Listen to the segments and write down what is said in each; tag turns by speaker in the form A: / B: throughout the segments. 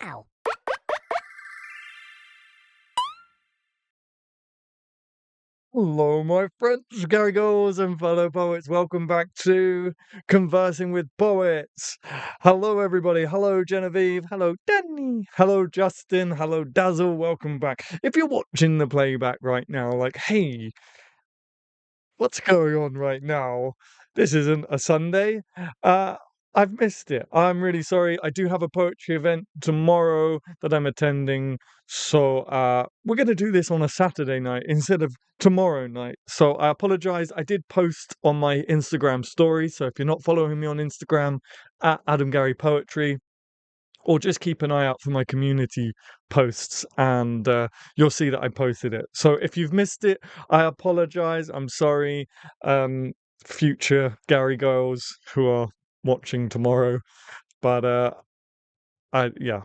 A: now.
B: Hello, my friends, Gary Goals and fellow poets. Welcome back to Conversing with Poets. Hello, everybody. Hello, Genevieve. Hello, Danny. Hello, Justin. Hello, Dazzle. Welcome back. If you're watching the playback right now, like, hey, what's going on right now? This isn't a Sunday. Uh, I've missed it. I'm really sorry. I do have a poetry event tomorrow that I'm attending. So we're going to do this on a Saturday night instead of tomorrow night. So I apologize. I did post on my Instagram story. So if you're not following me on Instagram, at Adam Gary Poetry, or just keep an eye out for my community posts and you'll see that I posted it. So if you've missed it, I apologize. I'm sorry. Future Gary girls who are watching tomorrow. But yeah.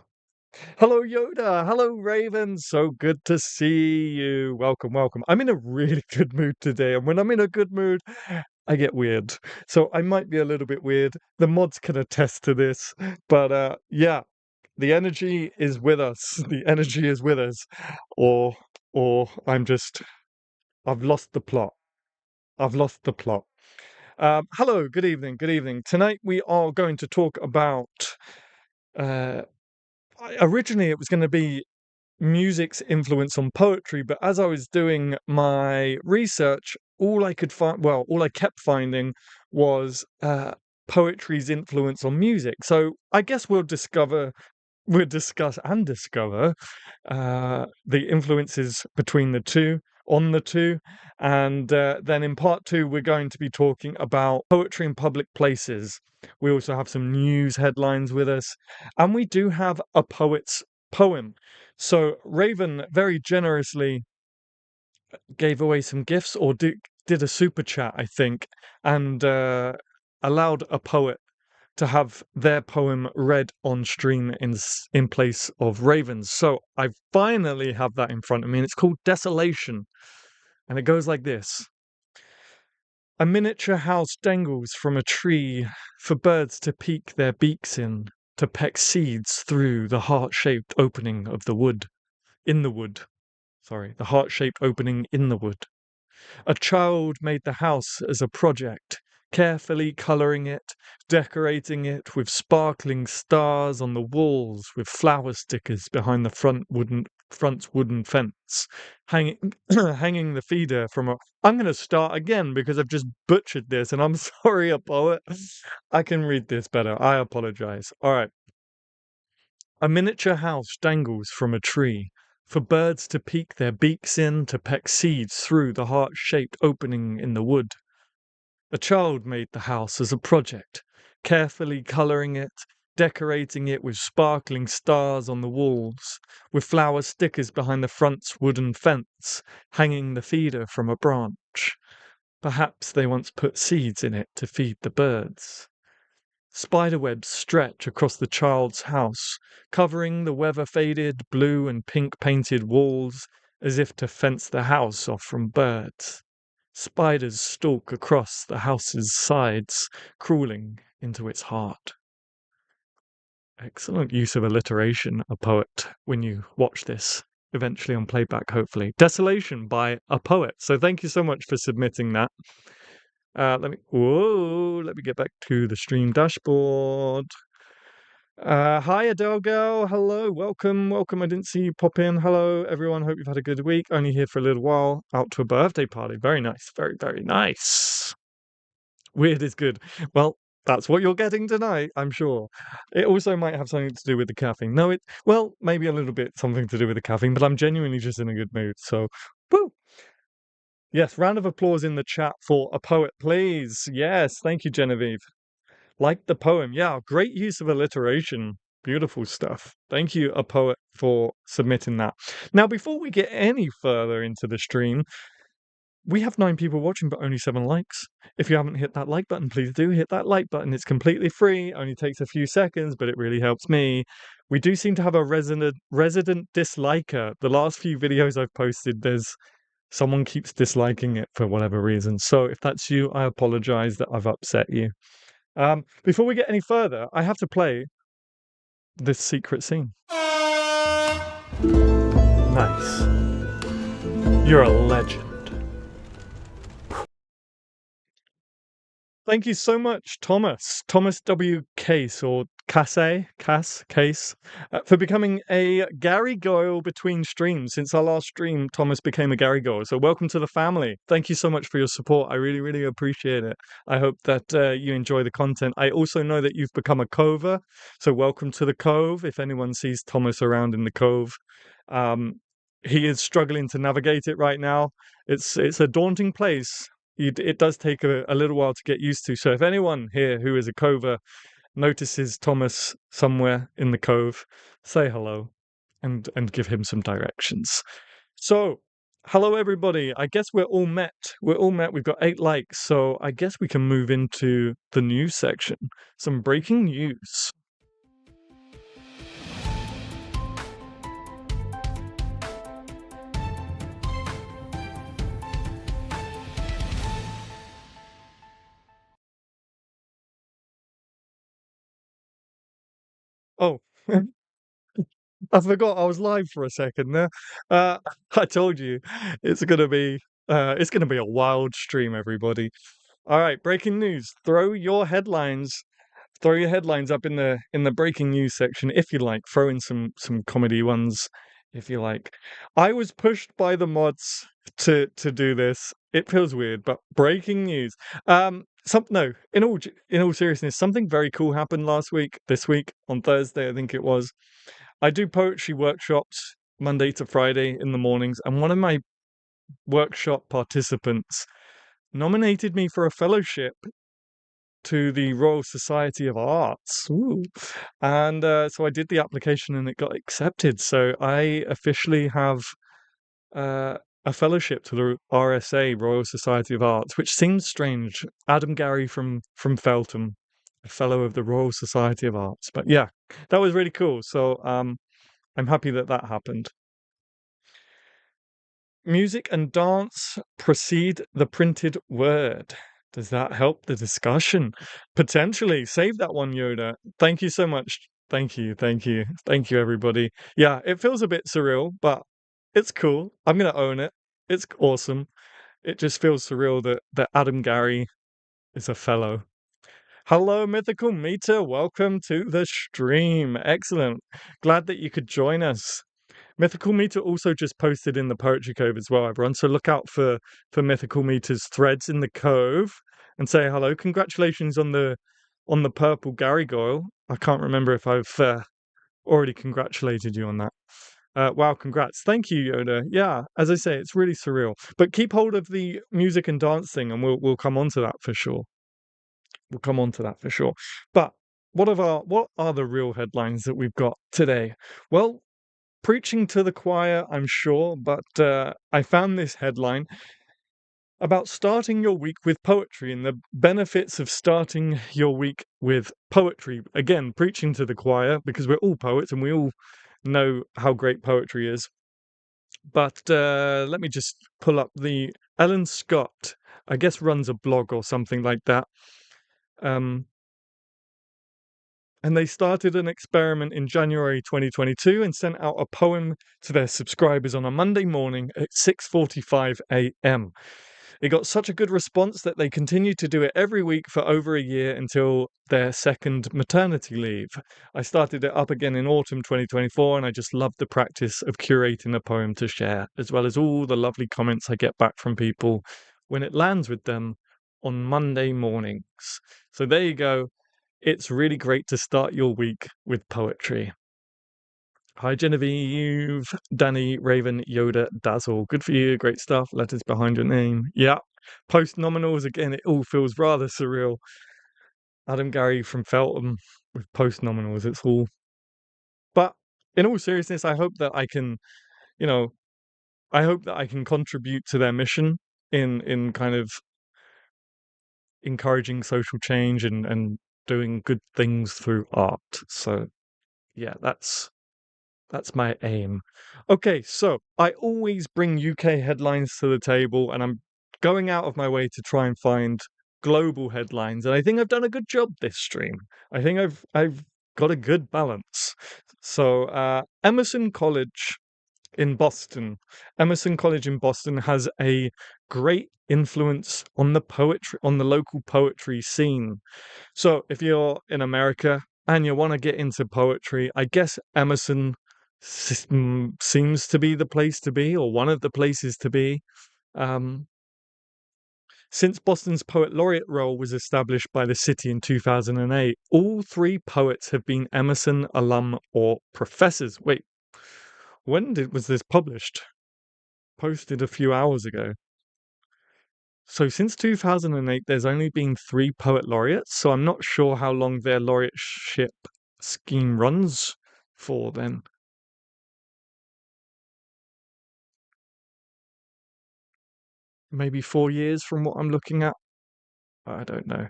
B: Hello Yoda. Hello Raven. So good to see you. Welcome, welcome. I'm in a really good mood today, and when I'm in a good mood, I get weird. So I might be a little bit weird. The mods can attest to this. But yeah, the energy is with us. The energy is with us. Or I've lost the plot. I've lost the plot. Hello, good evening, good evening. Tonight we are going to talk about. Uh, Originally, it was going to be music's influence on poetry, but as I was doing my research, all I could find, well, all I kept finding was poetry's influence on music. So I guess we'll discuss and discover the influences between the two, on the two, and then in part two, we're going to be talking about poetry in public places. We also have some news headlines with us, and we do have a poet's poem. So Raven very generously gave away some gifts, or did a super chat, I think, and allowed a poet to have their poem read on stream in place of Raven's. So I finally have that in front of me, and it's called Desolation, and it goes like this. A miniature house dangles from a tree for birds to peek their beaks in, to peck seeds through the heart-shaped opening of the wood. In the wood. Sorry, the heart-shaped opening in the wood. A child made the house as a project, carefully colouring it, decorating it with sparkling stars on the walls, with flower stickers behind the front's wooden fence, hanging hanging the feeder from a. I'm going to start again because I've just butchered this, and I'm sorry, a poet. I can read this better. I apologise. All right. A miniature house dangles from a tree, for birds to peek their beaks in, to peck seeds through the heart-shaped opening in the wood. A child made the house as a project, carefully colouring it, decorating it with sparkling stars on the walls, with flower stickers behind the front's wooden fence, hanging the feeder from a branch. Perhaps they once put seeds in it to feed the birds. Spiderwebs stretch across the child's house, covering the weather-faded blue and pink-painted walls as if to fence the house off from birds. Spiders stalk across the house's sides, crawling into its heart. Excellent use of alliteration, a poet, when you watch this, eventually on playback, hopefully. Desolation by a poet. So thank you so much for submitting that. Let me get back to the stream dashboard. Hi Adele girl, hello, welcome, welcome. I didn't see you pop in. Hello everyone, hope you've had a good week. Only here for a little while, out to a birthday party. Very nice, very, very nice. Weird is good. Well, that's what you're getting tonight, I'm sure. It also might have something to do with the caffeine. No, well, maybe a little bit something to do with the caffeine, but I'm genuinely just in a good mood, so woo! Yes, round of applause in the chat for a poet, please. Yes, thank you, Genevieve. Like the poem. Yeah, great use of alliteration. Beautiful stuff. Thank you, a poet, for submitting that. Now, before we get any further into the stream, we have 9 people watching, but only 7 likes. If you haven't hit that like button, please do hit that like button. It's completely free, only takes a few seconds, but it really helps me. We do seem to have a resident disliker. The last few videos I've posted, someone keeps disliking it for whatever reason. So if that's you, I apologize that I've upset you. Before we get any further, I have to play this secret scene. Nice. You're a legend. Thank you so much, Thomas. Thomas W. Case or Case, for becoming a Gary Goyle between streams. Since our last stream, Thomas became a Gary Goyle. So welcome to the family. Thank you so much for your support. I really, really appreciate it. I hope that you enjoy the content. I also know that you've become a cover. So welcome to the Cove. If anyone sees Thomas around in the Cove, um, he is struggling to navigate it right now. It's a daunting place. It does take a little while to get used to. So if anyone here who is a cover notices Thomas somewhere in the cove, say hello and give him some directions. So, hello everybody. I guess we're all met. We're all met. We've got 8 likes. So I guess we can move into the news section. Some breaking news. Oh, I forgot I was live for a second there. Uh, I told you it's gonna be a wild stream, everybody. All right, breaking news. Throw your headlines up in the breaking news section if you like. Throw in some comedy ones if you like. I was pushed by the mods to do this. It feels weird, but breaking news. No, in all seriousness, something very cool happened this week on Thursday, I think it was. I do poetry workshops Monday to Friday in the mornings, and one of my workshop participants nominated me for a fellowship to the Royal Society of Arts. Ooh. And so I did the application and it got accepted. So I officially have a fellowship to the RSA, Royal Society of Arts, which seems strange. Adam Gary from Feltham, a fellow of the Royal Society of Arts. But yeah, that was really cool. So I'm happy that that happened. Music and dance precede the printed word. Does that help the discussion? Potentially. Save that one, Yoda. Thank you so much. Thank you, everybody. Yeah, it feels a bit surreal, but it's cool. I'm gonna own it. It's awesome. It just feels surreal that Adam Gary is a fellow. Hello, Mythical Meter. Welcome to the stream. Excellent. Glad that you could join us. Mythical Meter also just posted in the Poetry Cove as well, everyone. So look out for Mythical Meter's threads in the Cove and say hello. Congratulations on the purple Gary Goyle. I can't remember if I've already congratulated you on that. Wow, congrats. Thank you, Yoda. Yeah, as I say, it's really surreal. But keep hold of the music and dance thing and we'll come on to that for sure. We'll come on to that for sure. But what are the real headlines that we've got today? Well, preaching to the choir, I'm sure, but I found this headline about starting your week with poetry and the benefits of starting your week with poetry. Again, preaching to the choir because we're all poets and we all know how great poetry is. But let me just pull up the Ellen Scott, I guess runs a blog or something like that. And they started an experiment in January 2022 and sent out a poem to their subscribers on a Monday morning at 6:45 a.m. It got such a good response that they continued to do it every week for over a year until their second maternity leave. I started it up again in autumn 2024 and I just love the practice of curating a poem to share, as well as all the lovely comments I get back from people when it lands with them on Monday mornings. So there you go. It's really great to start your week with poetry. Hi, Genevieve, Danny, Raven, Yoda, Dazzle. Good for you. Great stuff. Letters behind your name. Yeah. Post nominals again. It all feels rather surreal. Adam Gary from Feltham with post nominals. It's all. But in all seriousness, I hope that I can, you know, I hope that I can contribute to their mission in kind of encouraging social change and doing good things through art. So yeah, that's my aim. Okay, so I always bring UK headlines to the table, and I'm going out of my way to try and find global headlines, and I think I've done a good job this stream. I think I've got a good balance. So Emerson College in Boston. Emerson College in Boston has a great influence on the local poetry scene. So if you're in America and you want to get into poetry, I guess Emerson seems to be the place to be, or one of the places to be. Um, since Boston's Poet Laureate role was established by the city in 2008, all three poets have been Emerson alum or professors. Wait, was this published? Posted a few hours ago. So since 2008, there's only been three poet laureates, so I'm not sure how long their laureateship scheme runs for then. Maybe 4 years from what I'm looking at. I don't know.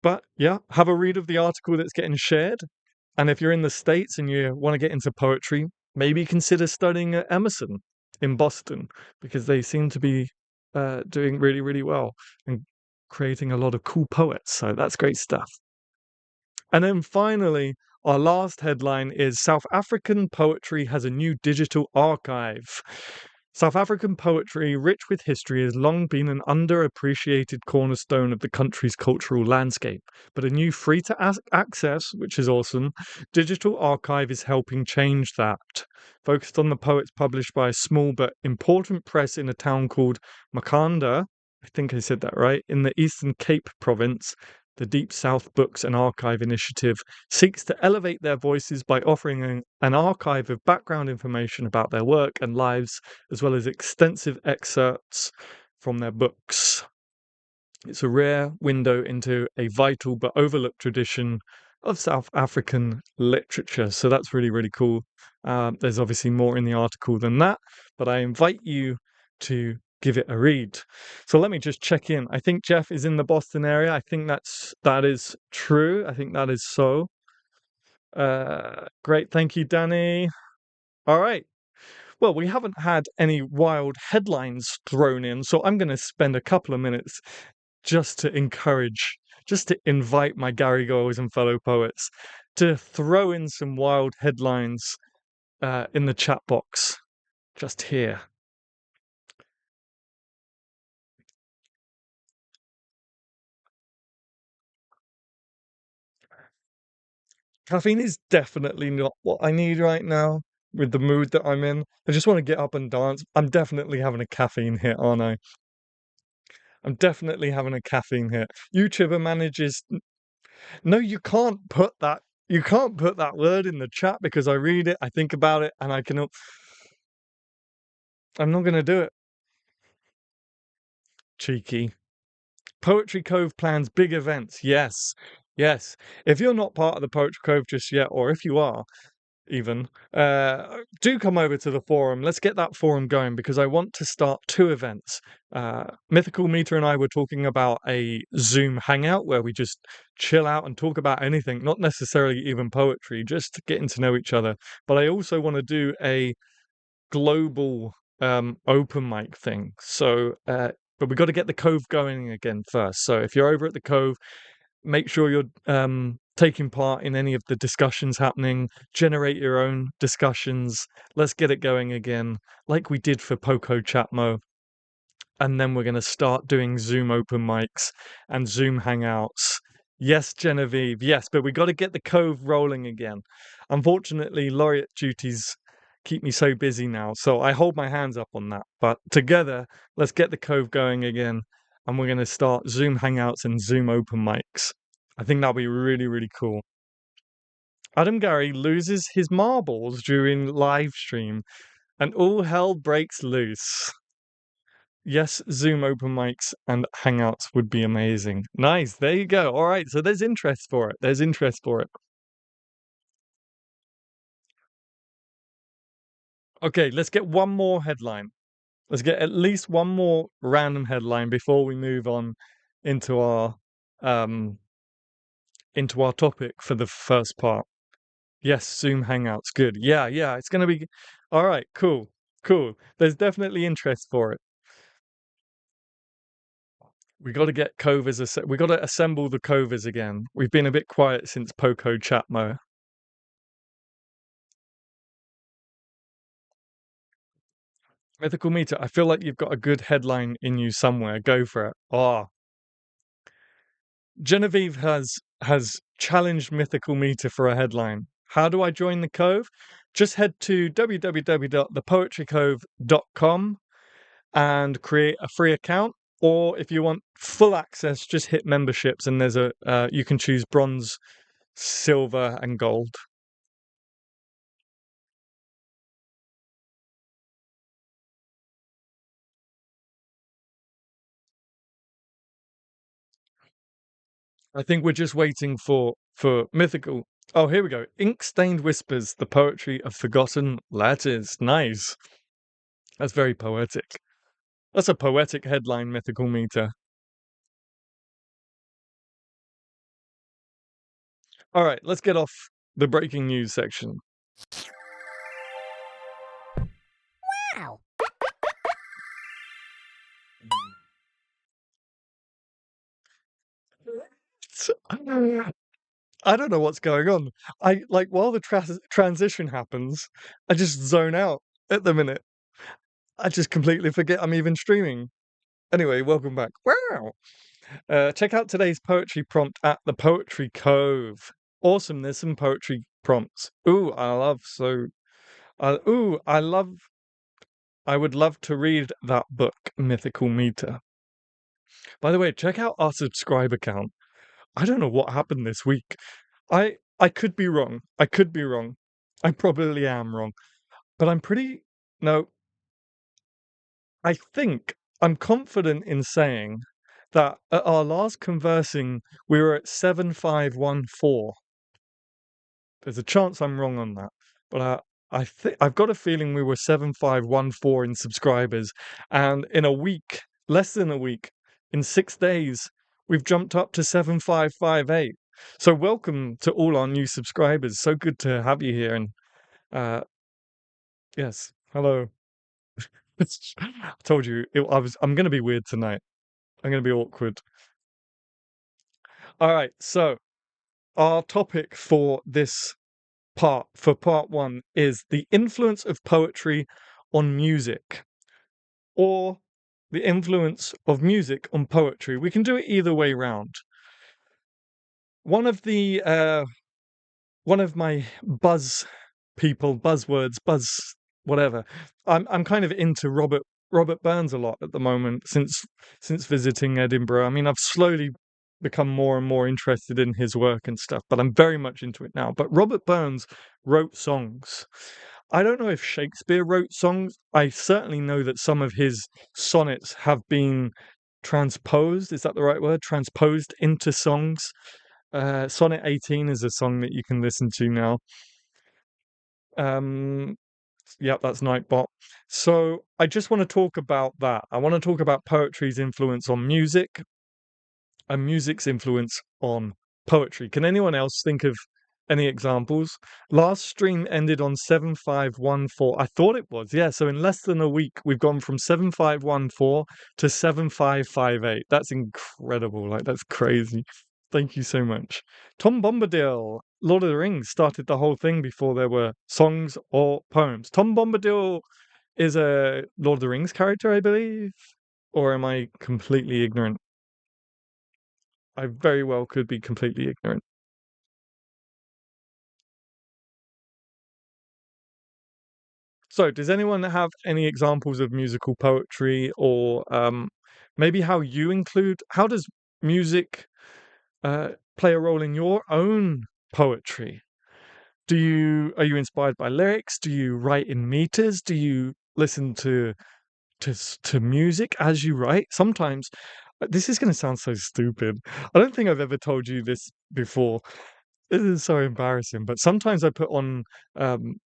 B: But yeah, have a read of the article that's getting shared. And if you're in the States and you want to get into poetry, maybe consider studying at Emerson in Boston because they seem to be doing really, really well and creating a lot of cool poets. So that's great stuff. And then finally, our last headline is South African poetry has a new digital archive. South African poetry, rich with history, has long been an underappreciated cornerstone of the country's cultural landscape. But a new free to access, which is awesome, digital archive is helping change that. Focused on the poets published by a small but important press in a town called Makanda, I think I said that right, in the Eastern Cape province, the Deep South Books and Archive Initiative seeks to elevate their voices by offering an archive of background information about their work and lives, as well as extensive excerpts from their books. It's a rare window into a vital but overlooked tradition of South African literature. So that's really, really cool. There's obviously more in the article than that, but I invite you to give it a read. So let me just check in. I think Jeff is in the Boston area. I think that is true. I think that is so. Great. Thank you, Danny. All right. Well, we haven't had any wild headlines thrown in, so I'm going to spend a couple of minutes just to encourage, just to invite my Gary Goals and fellow poets to throw in some wild headlines in the chat box just here. Caffeine is definitely not what I need right now with the mood that I'm in. I just want to get up and dance. I'm definitely having a caffeine hit, aren't I? I'm definitely having a caffeine hit. YouTuber manages. No, you can't put that. You can't put that word in the chat because I read it, I think about it, and I can. I'm not going to do it. Cheeky. Poetry Cove plans big events. Yes. Yes. If you're not part of the Poetry Cove just yet, or if you are, even, do come over to the forum. Let's get that forum going because I want to start two events. Mythical Meter and I were talking about a Zoom hangout where we just chill out and talk about anything, not necessarily even poetry, just getting to know each other. But I also want to do a global open mic thing. So, but we got to get the Cove going again first. So if you're over at the Cove, make sure you're taking part in any of the discussions happening. Generate your own discussions. Let's get it going again, like we did for Poco Chatmo. And then we're going to start doing Zoom open mics and Zoom hangouts. Yes, Genevieve, yes, but we got to get the Cove rolling again. Unfortunately, laureate duties keep me so busy now, so I hold my hands up on that. But together, let's get the Cove going again, and we're going to start Zoom hangouts and Zoom open mics. I think that'll be really, really cool. Adam Gary loses his marbles during live stream, and all hell breaks loose. Yes, Zoom open mics and hangouts would be amazing. Nice, there you go. All right, so there's interest for it. There's interest for it. Okay, let's get one more headline. Let's get at least one more random headline before we move on into our um into our topic for the first part. Yes, Zoom hangouts. Good. Yeah, yeah, it's going to be all right. Cool. Cool. There's definitely interest for it. We got to get Covers. We got to assemble the Covers again. We've been a bit quiet since Poco Chatmo. Mythical meter. I feel like you've got a good headline in you somewhere. Go for it. Oh, Genevieve has challenged Mythical Meter for a headline. How do I join the Cove? Just head to www.thepoetrycove.com and create a free account. Or if you want full access, just hit memberships and there's a you can choose bronze, silver, and gold. I think we're just waiting for mythical. Oh, here we go. Ink stained whispers, the poetry of forgotten letters. Nice. That's very poetic. That's a poetic headline, Mythical Meter. All right, let's get off the breaking news section.
A: Wow.
B: I don't know what's going on. I like while the transition happens, I just zone out at the minute. I just completely forget I'm even streaming. Anyway, welcome back. Wow. Check out today's poetry prompt at the Poetry Cove. Awesome, there's some poetry prompts. Ooh, I would love to read that book, Mythical Meter. By the way, check out our subscriber count. I don't know what happened this week. I could be wrong. I could be wrong. I probably am wrong. But I'm pretty no, I think I'm confident in saying that at our last conversing we were at 7514. There's a chance I'm wrong on that, but I think I've got a feeling we were 7514 in subscribers, and in a week, less than a week, in 6 days, we've jumped up to 7558. So welcome to all our new subscribers. So good to have you here, and uh, yes, hello. I told you I'm going to be weird tonight. I'm going to be awkward. All right, so our topic for part one is the influence of poetry on music, or the influence of music on poetry. We can do it either way round. One of the one of my buzzwords, buzz whatever. I'm kind of into Robert Burns a lot at the moment since visiting Edinburgh. I mean, I've slowly become more and more interested in his work and stuff, but I'm very much into it now. But Robert Burns wrote songs. I don't know if Shakespeare wrote songs. I certainly know that some of his sonnets have been transposed. Is that the right word? Transposed into songs. Sonnet 18 is a song that you can listen to now. Um, yep, that's Nightbot. So I just want to talk about that. I want to talk about poetry's influence on music and music's influence on poetry. Can anyone else think of any examples? Last stream ended on 7514. I thought it was, yeah. So in less than a week, we've gone from 7514 to 7558. That's incredible. Like, that's crazy. Thank you so much. Tom Bombadil, Lord of the Rings, started the whole thing before there were songs or poems. Tom Bombadil is a Lord of the Rings character, I believe. Or am I completely ignorant? I very well could be completely ignorant. So, does anyone have any examples of musical poetry, or maybe how does music play a role in your own poetry? Are you inspired by lyrics? Do you write in meters? Do you listen to music as you write? Sometimes this is going to sound so stupid. I don't think I've ever told you this before. This is so embarrassing, but sometimes I put on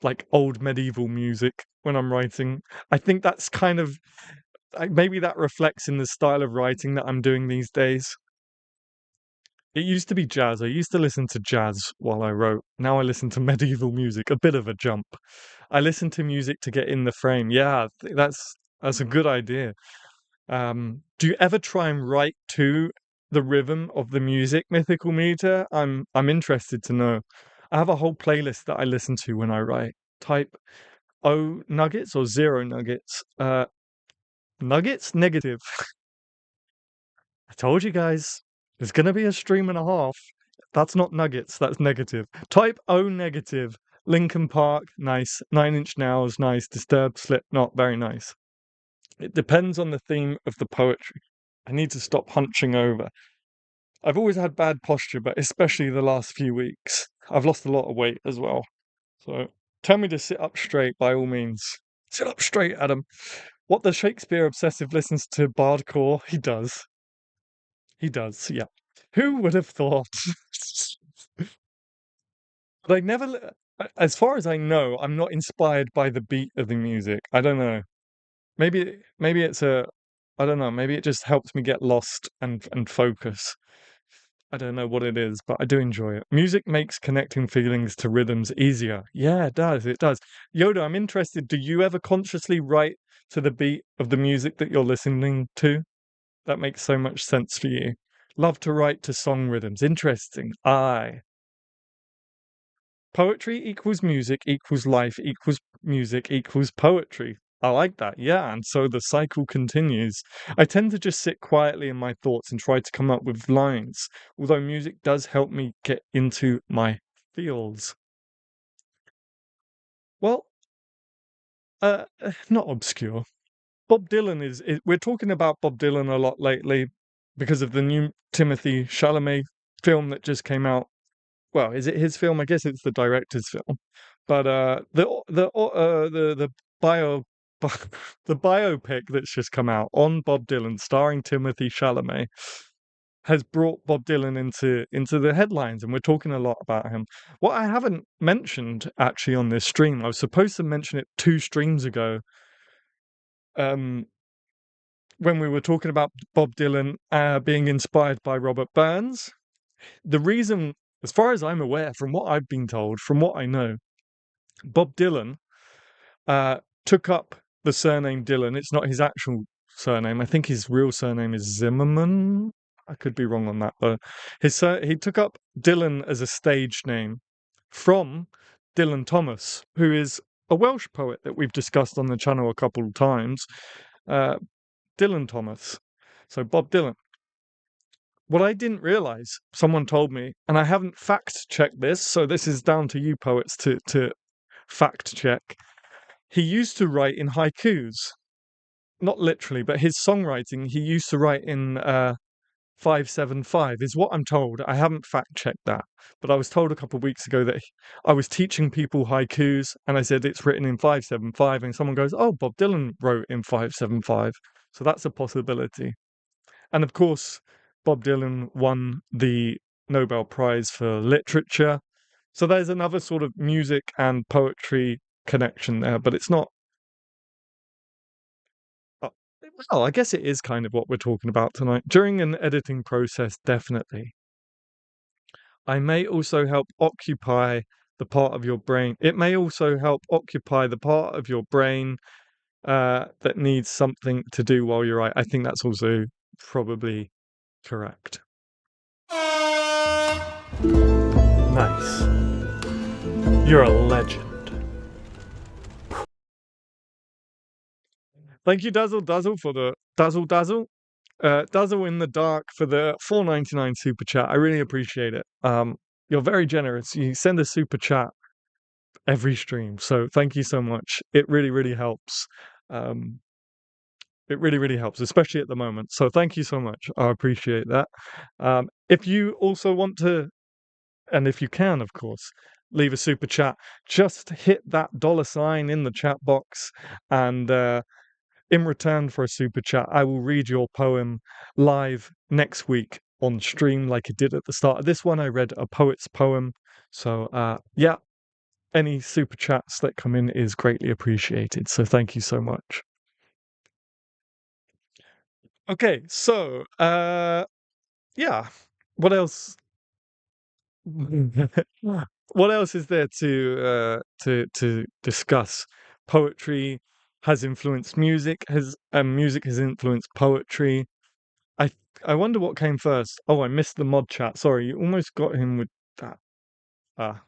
B: like old medieval music when I'm writing. I think that's kind of maybe that reflects in the style of writing that I'm doing these days. It used to be jazz. I used to listen to jazz while I wrote. Now I listen to medieval music, a bit of a jump. I listen to music to get in the frame. Yeah, that's a good idea. Do you ever try and write to the rhythm of the music, Mythical Meter? I'm interested to know. I have a whole playlist that I listen to when I write. Type O nuggets or zero nuggets? Nuggets? Negative. I told you guys, there's gonna be a stream and a half. That's not nuggets, that's negative. Type O negative. Linkin Park, nice. 9 Inch Nails, nice. Disturbed, Slipknot, very nice. It depends on the theme of the poetry. I need to stop hunching over. I've always had bad posture, but especially the last few weeks. I've lost a lot of weight as well. So tell me to sit up straight by all means. Sit up straight, Adam. What the Shakespeare obsessive listens to bardcore? He does. He does, yeah. Who would have thought? But I never, as far as I know, I'm not inspired by the beat of the music. I don't know. Maybe it's a, I don't know. Maybe it just helps me get lost and focus. I don't know what it is, but I do enjoy it. Music makes connecting feelings to rhythms easier. Yeah, it does. It does. Yoda, I'm interested. Do you ever consciously write to the beat of the music that you're listening to? That makes so much sense for you. Love to write to song rhythms. Interesting. Poetry equals music equals life equals music equals poetry. I like that. Yeah, and so the cycle continues. I tend to just sit quietly in my thoughts and try to come up with lines, although music does help me get into my feels. Well, not obscure. Bob Dylan we're talking about Bob Dylan a lot lately because of the new Timothy Chalamet film that just came out. Well, is it his film? I guess it's the director's film. But the bio the biopic that's just come out on Bob Dylan, starring Timothy Chalamet, has brought Bob Dylan into the headlines, and we're talking a lot about him. What I haven't mentioned actually on this stream, I was supposed to mention it 2 streams ago, um, when we were talking about Bob Dylan being inspired by Robert Burns. The reason, as far as I'm aware, from what I've been told, from what I know, Bob Dylan took up the surname Dylan. It's not his actual surname. I think his real surname is Zimmerman. I could be wrong on that, but he took up Dylan as a stage name from Dylan Thomas, who is a Welsh poet that we've discussed on the channel a couple of times. Dylan Thomas. So Bob Dylan. What I didn't realize, someone told me, and I haven't fact checked this, so this is down to you poets to fact check. He used to write in haikus, not literally, but his songwriting, he used to write in 575, is what I'm told. I haven't fact checked that, but I was told a couple of weeks ago that I was teaching people haikus, and I said it's written in 575, and someone goes, "Oh, Bob Dylan wrote in 575," so that's a possibility. And of course, Bob Dylan won the Nobel Prize for Literature. So there's another sort of music and poetry connection there, but it's not. uh, Well, I guess it is kind of what we're talking about tonight. During an editing process, definitely. I may also help occupy the part of your brain. It may also help occupy the part of your brain that needs something to do while you write. I think that's also probably correct. Nice. You're a legend. Thank you, Dazzle Dazzle, for the Dazzle Dazzle. Dazzle in the Dark for the 4.99 super chat. I really appreciate it. You're very generous. You send a super chat every stream, so thank you so much. It really, really helps. Um, it really, really helps, especially at the moment. So thank you so much. I appreciate that. If you also want to, and if you can, of course, leave a super chat, just hit that $sign in the chat box, and in return for a super chat, I will read your poem live next week on stream, like I did at the start of this one. I read a poet's poem. So, yeah, any super chats that come in is greatly appreciated. So, thank you so much. Okay, so, yeah, what else? What else is there to discuss? Poetry has influenced music, has music has influenced poetry. I I wonder what came first. Oh, I missed the mod chat. Sorry, you almost got him with that. Ah,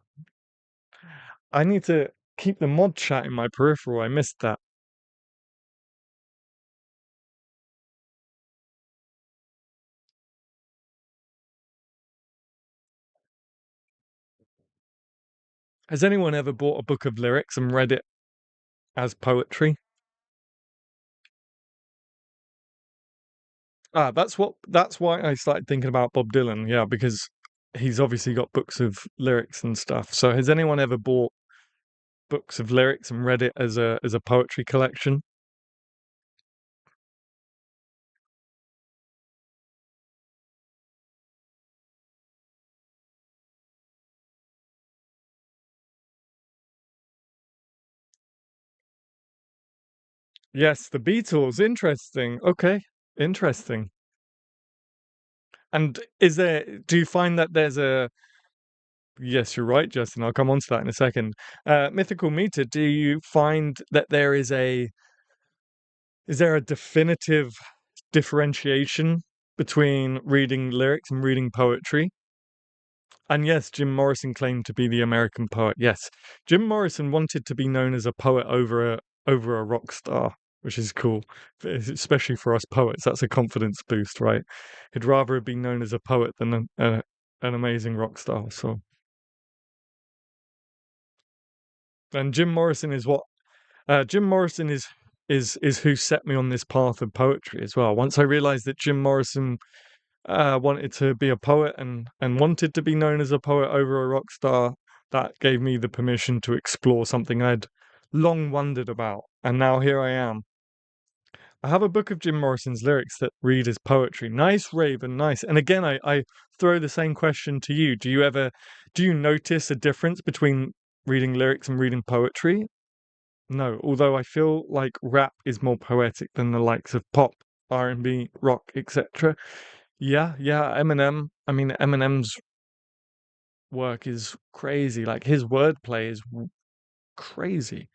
B: I need to. keep the mod chat in my peripheral. I missed that. Has anyone ever bought a book of lyrics and read it as poetry? That's why I started thinking about Bob Dylan, yeah, because he's obviously got books of lyrics and stuff. So has anyone ever bought books of lyrics and read it as a poetry collection? Yes, the Beatles. Interesting. Okay, interesting. And do you find that there's a, yes, you're right, Justin. I'll come on to that in a second. Mythical meter, do you find that is there a definitive differentiation between reading lyrics and reading poetry? And yes, Jim Morrison claimed to be the American poet. Yes, Jim Morrison wanted to be known as a poet over a rock star, which is cool, especially for us poets. That's a confidence boost, right? He'd rather have been known as a poet than an amazing rock star. So, and Jim Morrison is what Jim Morrison is who set me on this path of poetry as well. Once I realized that Jim Morrison wanted to be a poet and wanted to be known as a poet over a rock star, that gave me the permission to explore something I'd long wondered about. And now here I am. I have a book of Jim Morrison's lyrics that read as poetry. Nice, Raven, nice. And again, I throw the same question to you. Do you notice a difference between reading lyrics and reading poetry? No, although I feel like rap is more poetic than the likes of pop, R&B, rock, etc. Yeah, Eminem. I mean, Eminem's work is crazy. Like his wordplay is crazy.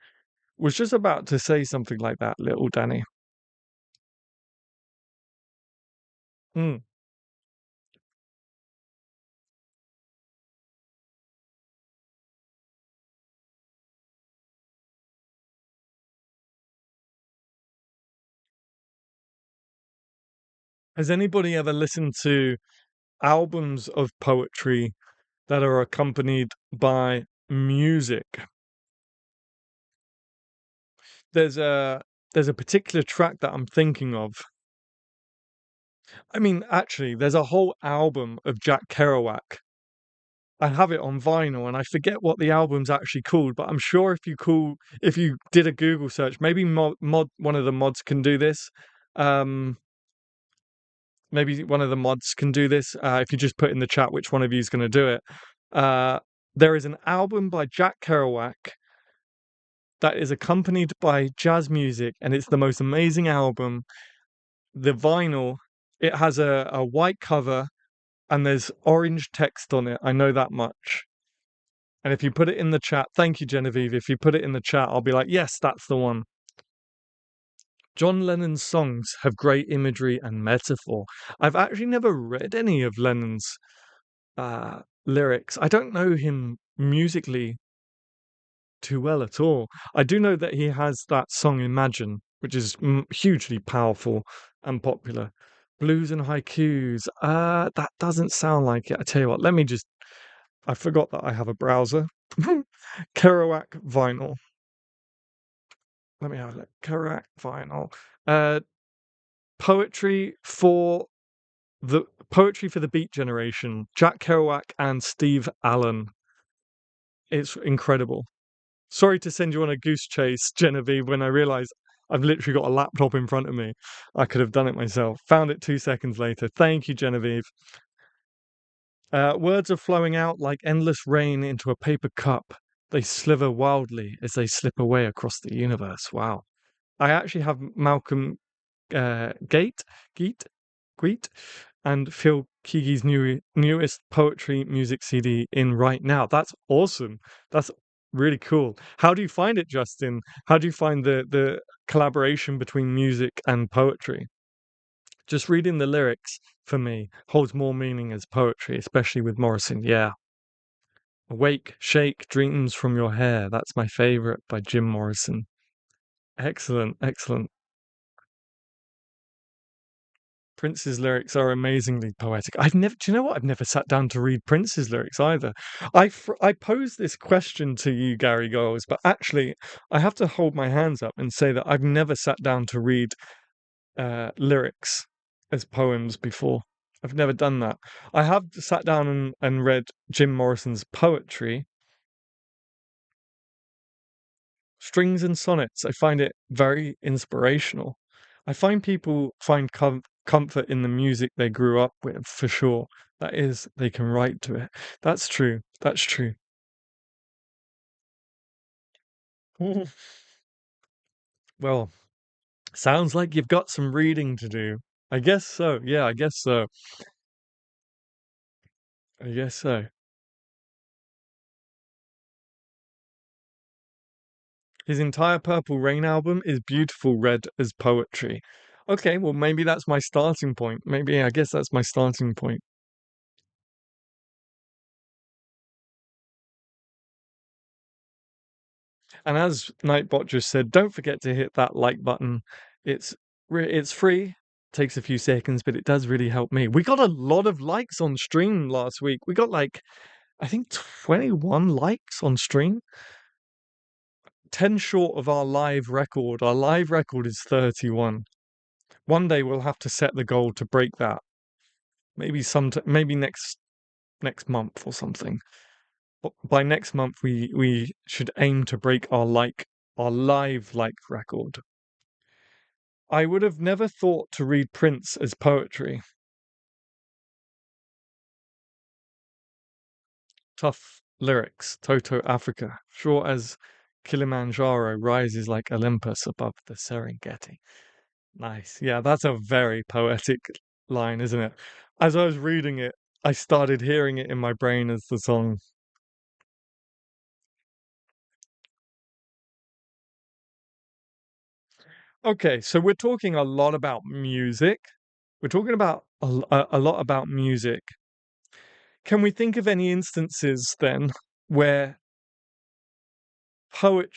B: Was just about to say something like that, little Danny. Hmm. Has anybody ever listened to albums of poetry that are accompanied by music? There's a there's a particular track that I'm thinking of. I mean, actually, there's a whole album of Jack Kerouac. I have it on vinyl and I forget what the album's actually called, but I'm sure if you did a Google search, maybe one of the mods can do this. Um, maybe one of the mods can do this. If you just put in the chat which one of you is going to do it. Uh, there is an album by Jack Kerouac that is accompanied by jazz music, and it's the most amazing album. The vinyl, it has a white cover and there's orange text on it. I know that much. And if you put it in the chat, thank you, Genevieve. If you put it in the chat, I'll be like, yes, that's the one. John Lennon's songs have great imagery and metaphor. I've actually never read any of Lennon's lyrics. I don't know him musically too well at all. I do know that he has that song Imagine, which is hugely powerful and popular. Blues and haikus. That doesn't sound like it. I tell you what, I forgot that I have a browser. Kerouac vinyl. Let me have a look. Kerouac vinyl. Uh, poetry for poetry for the Beat Generation. Jack Kerouac and Steve Allen. It's incredible. Sorry to send you on a goose chase, Genevieve, when I realised I've literally got a laptop in front of me. I could have done it myself. Found it 2 seconds later. Thank you, Genevieve. Words are flowing out like endless rain into a paper cup. They sliver wildly as they slip away across the universe. Wow. I actually have Malcolm Gate, Greet, and Phil Keagy's newest poetry music CD in right now. That's awesome. That's really cool. How do you find it, Justin? How do you find the collaboration between music and poetry? Just reading the lyrics for me holds more meaning as poetry, especially with Morrison. Yeah. Awake, shake, dreams from your hair. That's my favorite by Jim Morrison. Excellent, excellent. Prince's lyrics are amazingly poetic. Do you know what? I've never sat down to read Prince's lyrics either. I posed this question to you, Gary Goals, but actually, I have to hold my hands up and say that I've never sat down to read lyrics as poems before. I've never done that. I have sat down and read Jim Morrison's poetry, strings and sonnets. I find it very inspirational. I find people find comfort in the music they grew up with, for sure. That is, they can write to it. That's true. That's true. Well, sounds like you've got some reading to do. I guess so. Yeah, I guess so. I guess so. His entire Purple Rain album is beautiful read as poetry. Okay, well, maybe that's my starting point. Maybe, I guess that's my starting point. And as Nightbot just said, don't forget to hit that like button. It's free, takes a few seconds, but it does really help me. We got a lot of likes on stream last week. We got like, I think 21 likes on stream. 10 short of our live record. Our live record is 31. One day we'll have to set the goal to break that. Maybe next month or something. But by next month we should aim to break our live like record. I would have never thought to read Prince as poetry. Tough lyrics, Toto Africa, sure as Kilimanjaro rises like Olympus above the Serengeti. Nice. Yeah, that's a very poetic line, isn't it? As I was reading it, I started hearing it in my brain as the song. Okay, so we're talking a lot about music. We're talking about a lot about music. Can we think of any instances then where poet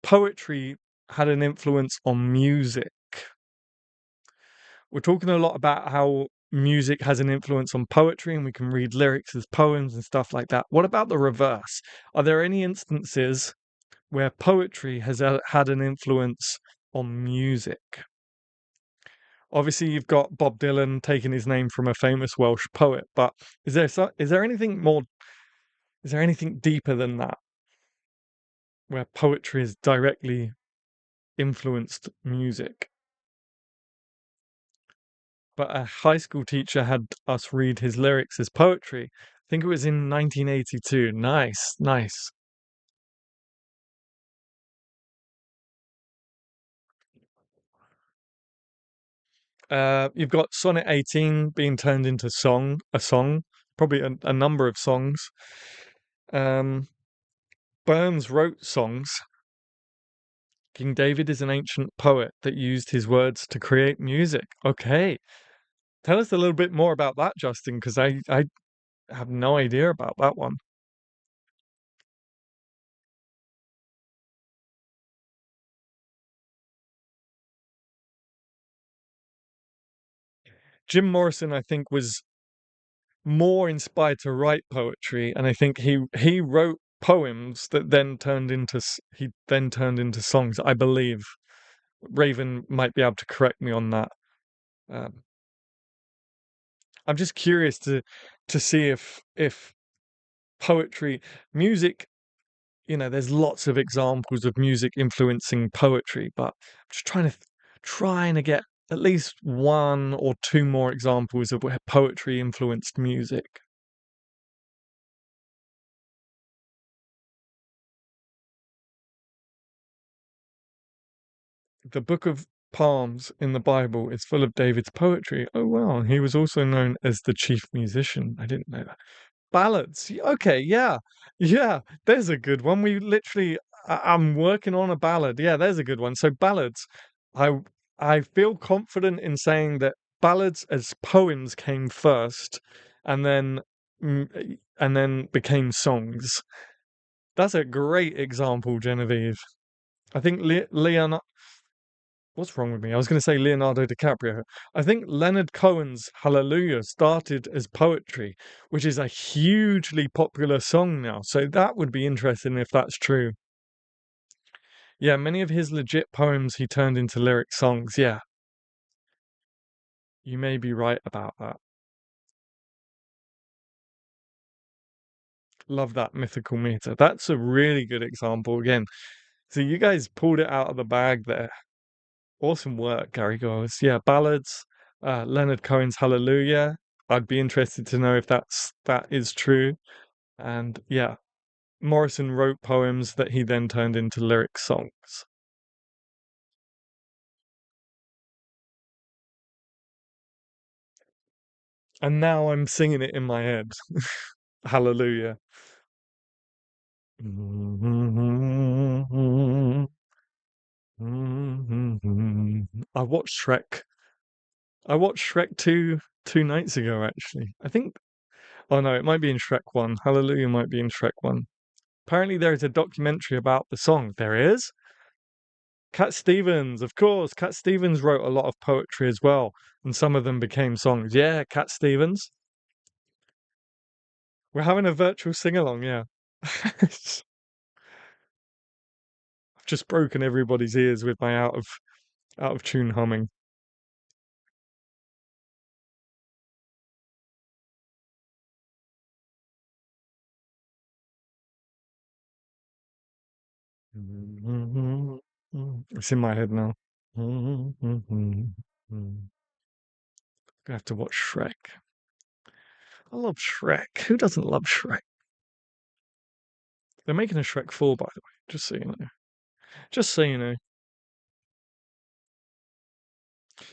B: poetry had an influence on music? We're talking a lot about how music has an influence on poetry and we can read lyrics as poems and stuff like that. What about the reverse? Are there any instances where poetry has had an influence on music? Obviously, you've got Bob Dylan taking his name from a famous Welsh poet, but is there anything more? Is there anything deeper than that, where poetry has directly influenced music? But a high school teacher had us read his lyrics as poetry. I think it was in 1982. Nice, nice. You've got Sonnet 18 being turned into a song, probably a number of songs. Um, Burns wrote songs. King David is an ancient poet that used his words to create music. Okay. Tell us a little bit more about that, Justin, because I have no idea about that one. Jim Morrison, I think, was more inspired to write poetry, and I think he wrote poems that he then turned into songs. I believe Raven might be able to correct me on that. Um, I'm just curious to see if poetry, music, there's lots of examples of music influencing poetry, but I'm just trying to get at least one or two more examples of where poetry influenced music. The Book of Psalms in the Bible is full of David's poetry. Oh wow, he was also known as the chief musician. I didn't know that. Ballads. Okay, yeah. Yeah, there's a good one. I'm working on a ballad. Yeah, there's a good one. So ballads. I I feel confident in saying that ballads as poems came first, and then and then became songs. That's a great example, Genevieve. I think Leon. What's wrong with me? I was going to say Leonardo DiCaprio. I think Leonard Cohen's Hallelujah started as poetry, which is a hugely popular song now. So that would be interesting if that's true. Yeah, many of his legit poems he turned into lyric songs. Yeah, you may be right about that. Love that mythical meter. That's a really good example again. So you guys pulled it out of the bag there. Awesome work, Gary Goers. Yeah, ballads, Leonard Cohen's Hallelujah. I'd be interested to know if that is true. And yeah, Morrison wrote poems that he then turned into lyric songs. And now I'm singing it in my head. Hallelujah. I watched Shrek. I watched Shrek 2 nights ago, actually. I think, oh no, it might be in Shrek 1. Hallelujah might be in Shrek 1. Apparently, there is a documentary about the song. There is? Cat Stevens, of course. Cat Stevens wrote a lot of poetry as well, and some of them became songs. Yeah, Cat Stevens. We're having a virtual sing along, yeah. I've just broken everybody's ears with my out of tune humming. It's in my head now. I have to watch Shrek. I love Shrek. Who doesn't love Shrek? They're making a Shrek 4, by the way, just so you know. Just so you know.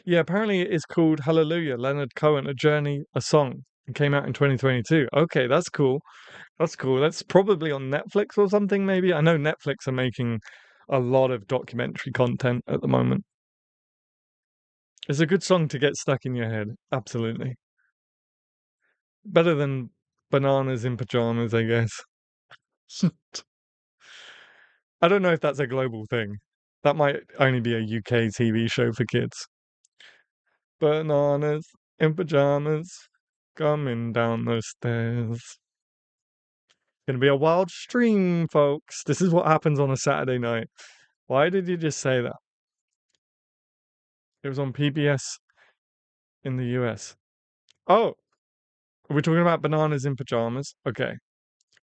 B: Yeah, apparently it is called Hallelujah, Leonard Cohen, A Journey, a Song. It came out in 2022. Okay, that's cool. That's cool. That's probably on Netflix or something, maybe. I know Netflix are making a lot of documentary content at the moment. It's a good song to get stuck in your head. Absolutely. Better than Bananas in Pajamas, I guess. I don't know if that's a global thing. That might only be a UK TV show for kids. Bananas in pajamas coming down the stairs. Gonna be a wild stream, folks. This is what happens on a Saturday night. Why did you just say that? It was on PBS in the US. Oh, are we talking about Bananas in Pajamas? Okay.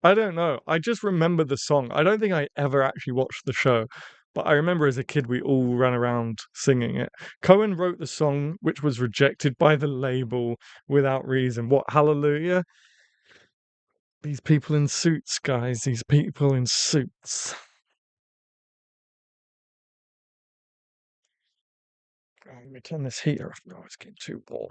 B: I don't know. I just remember the song. I don't think I ever actually watched the show, but I remember as a kid we all ran around singing it. Cohen wrote the song, which was rejected by the label without reason. What, Hallelujah? These people in suits, guys. These people in suits. Oh, let me turn this heater off. No, it's getting too warm.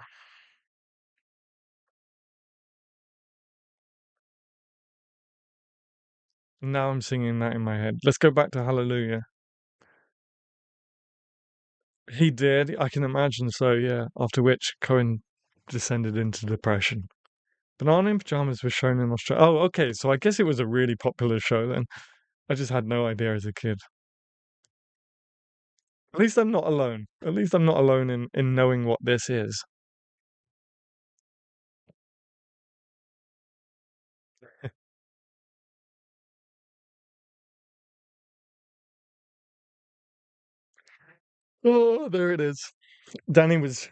B: Now I'm singing that in my head. Let's go back to Hallelujah. He did. I can imagine so, yeah. After which Cohen descended into depression. Banana in Pajamas was shown in Australia. Oh, okay. So I guess it was a really popular show then. I just had no idea as a kid. At least I'm not alone. At least I'm not alone in knowing what this is. Oh, there it is. Danny was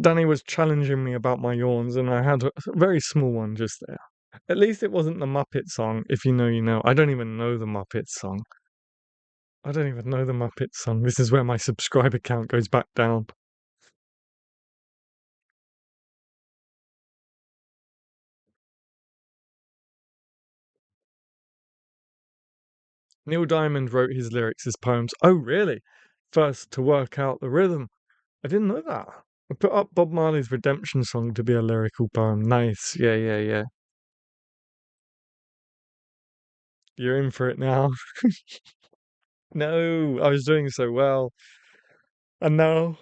B: Danny was challenging me about my yawns, and I had a very small one just there. At least it wasn't the Muppet song. If you know, you know. I don't even know the Muppet song. I don't even know the Muppet song. This is where my subscriber count goes back down. Neil Diamond wrote his lyrics as poems. Oh, really? First to work out the rhythm. I didn't know that. I put up Bob Marley's Redemption song to be a lyrical poem. Nice. Yeah, yeah, yeah. You're in for it now. No, I was doing so well. And now,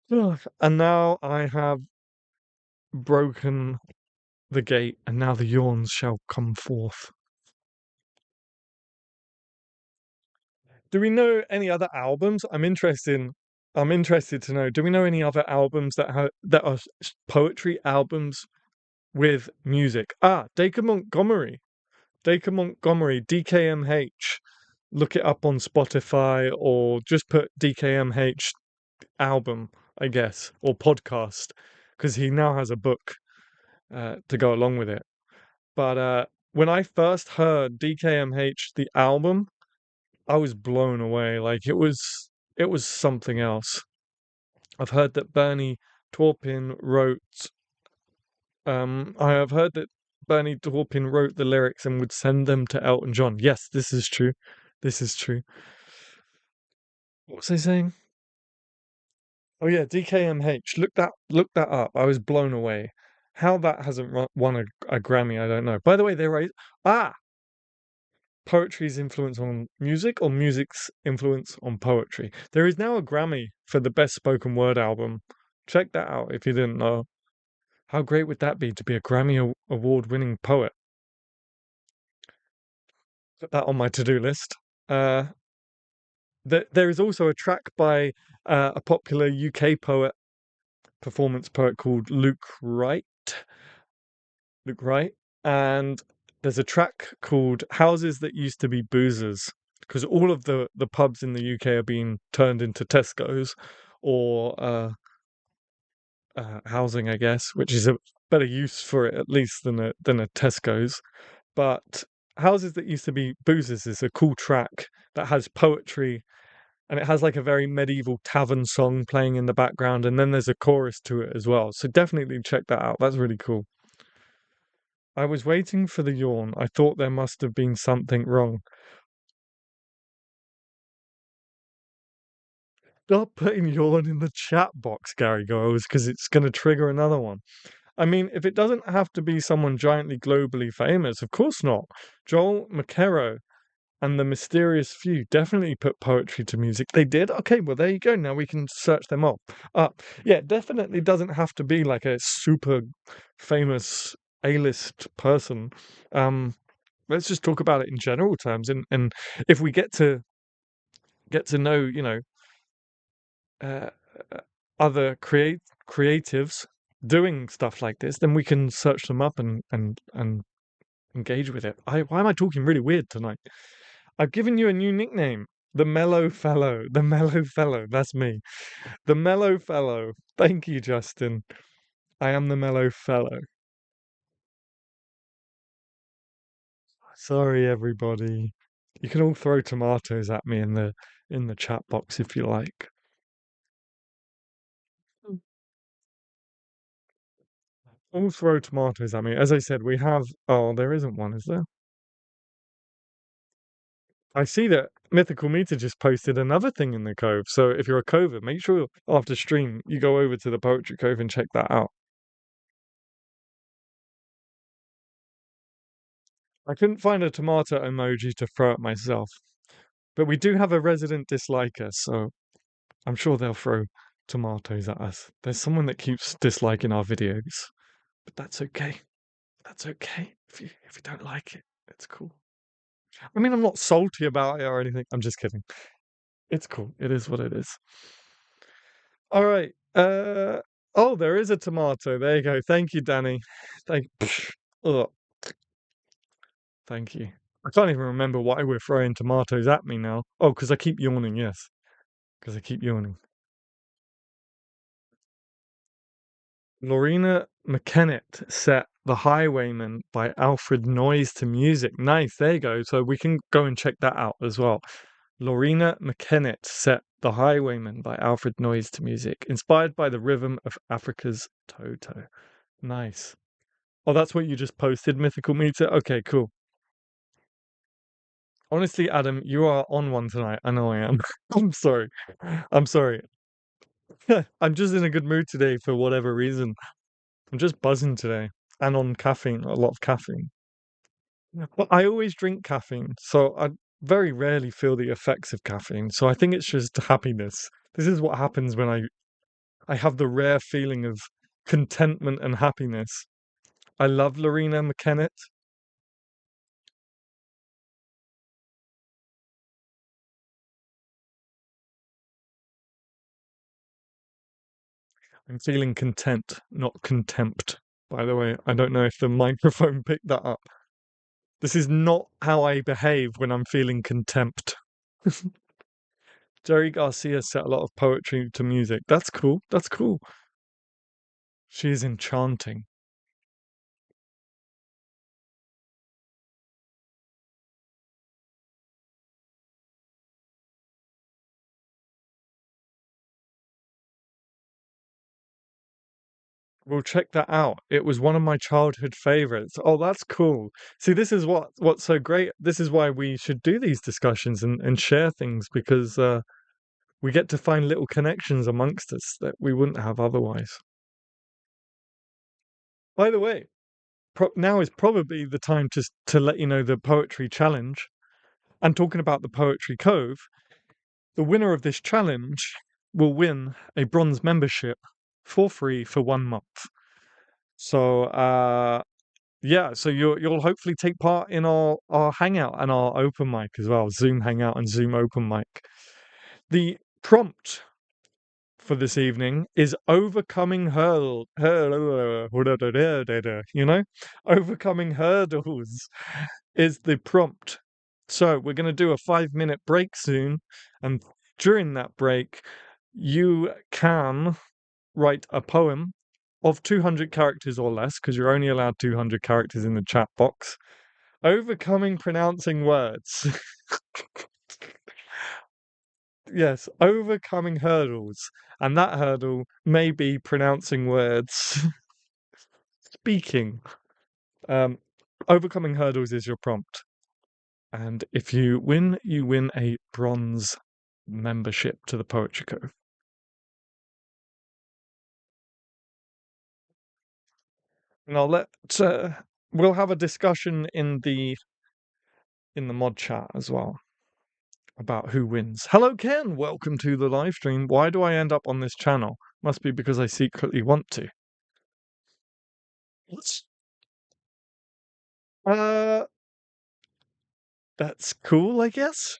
B: ugh, and now I have broken the gate, and now the yawns shall come forth. Do we know any other albums? I'm interested to know. Do we know any other albums that are poetry albums with music? Dacre Montgomery. Dacre Montgomery, DKMH. Look it up on Spotify or just put DKMH album, I guess, or podcast, because he now has a book to go along with it. But when I first heard DKMH, the album, I was blown away. Like it was something else. I've heard that Bernie Taupin wrote I have heard that Bernie Taupin wrote the lyrics and would send them to Elton John. Yes, this is true. This is true. What was I saying? Oh yeah, DKMH. Look that up. I was blown away. How that hasn't won a Grammy, I don't know. By the way, they write poetry's influence on music or music's influence on poetry. There is now a Grammy for the best spoken word album. Check that out if you didn't know. How great would that be to be a Grammy award winning poet? Put that on my to-do list. There is also a track by a popular UK performance poet called Luke Wright. Luke Wright. And there's a track called Houses That Used to Be Boozers, because all of the pubs in the UK are being turned into Tesco's or housing, I guess, which is a better use for it at least than a Tesco's. But Houses That Used to Be Boozers is a cool track that has poetry, and it has like a very medieval tavern song playing in the background, and then there's a chorus to it as well. So definitely check that out. That's really cool. I was waiting for the yawn. I thought there must have been something wrong. Stop putting yawn in the chat box, Gary goes, because it's going to trigger another one. I mean, if it doesn't have to be someone giantly globally famous, of course not. Joel McKerrow and the Mysterious Few definitely put poetry to music. They did? Okay, well, there you go. Now we can search them up. Yeah, definitely doesn't have to be like a super famous A-list person. Let's just talk about it in general terms. And if we get to know, uh, other creatives doing stuff like this, then we can search them up and engage with it. Why am I talking really weird tonight? I've given you a new nickname. The Mellow Fellow. The Mellow Fellow. That's me. The Mellow Fellow. Thank you, Justin. I am the Mellow Fellow. Sorry, everybody. You can all throw tomatoes at me in the chat box if you like. All throw tomatoes at me. As I said, we have. Oh, there isn't one, is there? I see that Mythical Meter just posted another thing in the Cove. So if you're a cover, make sure after stream you go over to the Poetry Cove and check that out. I couldn't find a tomato emoji to throw at myself, but we do have a resident disliker, so I'm sure they'll throw tomatoes at us. There's someone that keeps disliking our videos, but that's okay. That's okay if you don't like it. It's cool. I mean, I'm not salty about it or anything. I'm just kidding. It's cool. It is what it is. All right. Oh, there is a tomato. There you go. Thank you, Danny. Thank. Oh, thank you. I can't even remember why we're throwing tomatoes at me now. Oh, because I keep yawning. Yes, because I keep yawning. Lorena McKennett set The Highwayman by Alfred Noyes to music. Nice. There you go. So we can go and check that out as well. Lorena McKennett set The Highwayman by Alfred Noyes to music, inspired by the rhythm of Africa's Toto. Nice. Oh, that's what you just posted, Mythical Meter? Okay, cool. Honestly, Adam, you are on one tonight. I know I am. I'm sorry. I'm sorry. I'm just in a good mood today for whatever reason. I'm just buzzing today and on caffeine, a lot of caffeine. But I always drink caffeine, so I very rarely feel the effects of caffeine. So I think it's just happiness. This is what happens when I have the rare feeling of contentment and happiness. I love Lorena McKennett. I'm feeling content, not contempt. By the way, I don't know if the microphone picked that up. This is not how I behave when I'm feeling contempt. Jerry Garcia set a lot of poetry to music. That's cool. That's cool. She is enchanting. We'll check that out. It was one of my childhood favorites. Oh, that's cool. See, this is what's so great. This is why we should do these discussions and share things because we get to find little connections amongst us that we wouldn't have otherwise. By the way, now is probably the time to let you know the poetry challenge. And talking about the Poetry Cove, the winner of this challenge will win a bronze membership for free for 1 month. So yeah, so you'll hopefully take part in our hangout and our open mic as well, Zoom hangout and Zoom open mic. The prompt for this evening is overcoming you know, overcoming hurdles is the prompt. So we're going to do a 5-minute break soon, and during that break, you can write a poem of 200 characters or less, because you're only allowed 200 characters in the chat box. Overcoming pronouncing words. Yes, overcoming hurdles. And that hurdle may be pronouncing words. Speaking. Um, overcoming hurdles is your prompt. And if you win a bronze membership to the Poetry Cove. And we'll have a discussion in the mod chat as well about who wins. Hello, Ken. Welcome to the live stream. Why do I end up on this channel? Must be because I secretly want to. What? Uh, that's cool, I guess.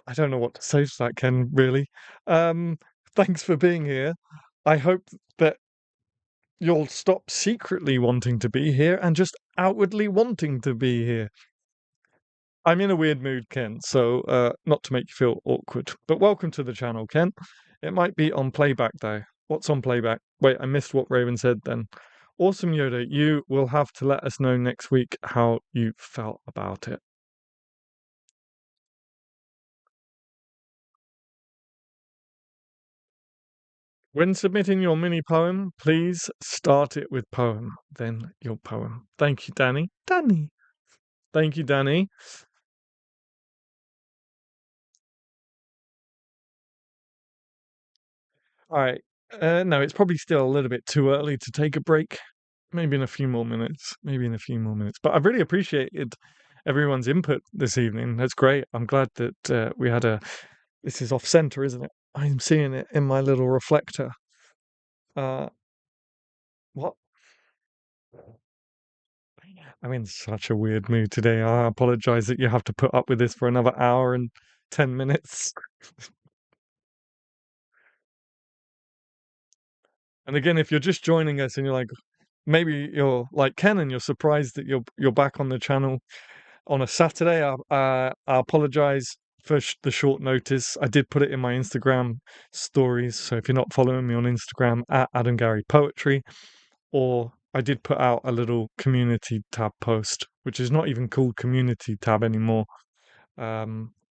B: I don't know what to say to that, Ken, really. Um, thanks for being here. I hope that you'll stop secretly wanting to be here and just outwardly wanting to be here. I'm in a weird mood, Ken, so not to make you feel awkward. But welcome to the channel, Ken. It might be on playback, though. What's on playback? Wait, I missed what Raven said then. Awesome, Yoda. You will have to let us know next week how you felt about it. When submitting your mini poem, please start it with poem, then your poem. Thank you, Danny. Danny. Thank you, Danny. All right. No, it's probably still a little bit too early to take a break. Maybe in a few more minutes. Maybe in a few more minutes. But I've really appreciated everyone's input this evening. That's great. I'm glad that we had a. This is off center, isn't it? I'm seeing it in my little reflector. Uh, what? I'm in such a weird mood today. I apologize that you have to put up with this for another hour and 10 minutes. And again, if you're just joining us and you're like, maybe you're like Ken and you're surprised that you're back on the channel on a Saturday, I apologize for the short notice. I did put it in my Instagram stories. So if you're not following me on Instagram at Adam Gary Poetry, or I did put out a little community tab post, which is not even called community tab anymore.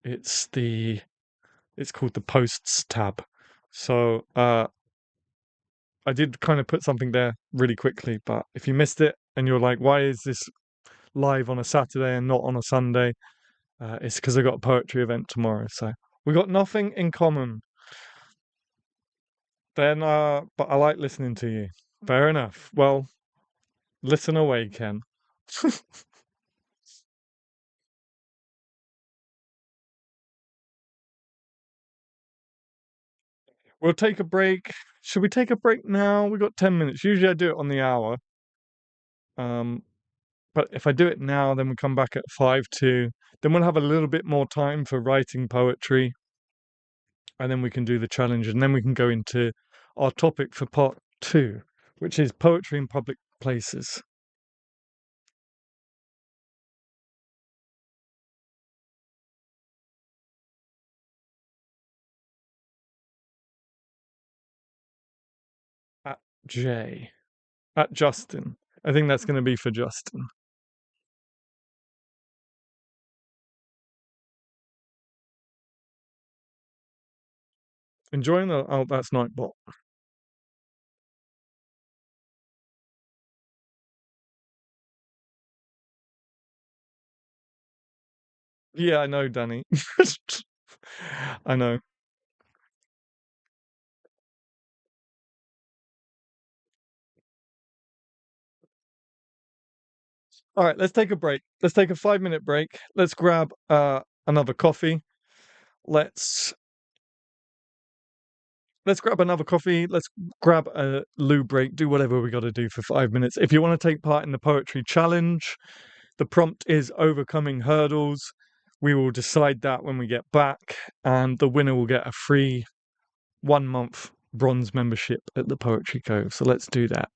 B: It's called the posts tab. So I did kind of put something there really quickly, but if you missed it and you're like, why is this live on a Saturday and not on a Sunday? It's because I got a poetry event tomorrow. So we got nothing in common. Then, but I like listening to you. Fair enough. Well, listen away, Ken. We'll take a break. Should we take a break now? We've got 10 minutes. Usually I do it on the hour. But if I do it now, then we come back at 5 to. Then we'll have a little bit more time for writing poetry. And then we can do the challenge. And then we can go into our topic for part 2, which is poetry in public places. At J. At Justin. I think that's going to be for Justin. Enjoying the. Oh, that's Nightbot. Yeah, I know, Danny. I know. All right, let's take a break. Let's take a 5-minute break. Let's grab another coffee. Let's grab another coffee. Let's grab a loo break. Do whatever we got to do for 5 minutes. If you want to take part in the poetry challenge, the prompt is overcoming hurdles. We will decide that when we get back, and the winner will get a free 1-month bronze membership at the Poetry Cove. So let's do that.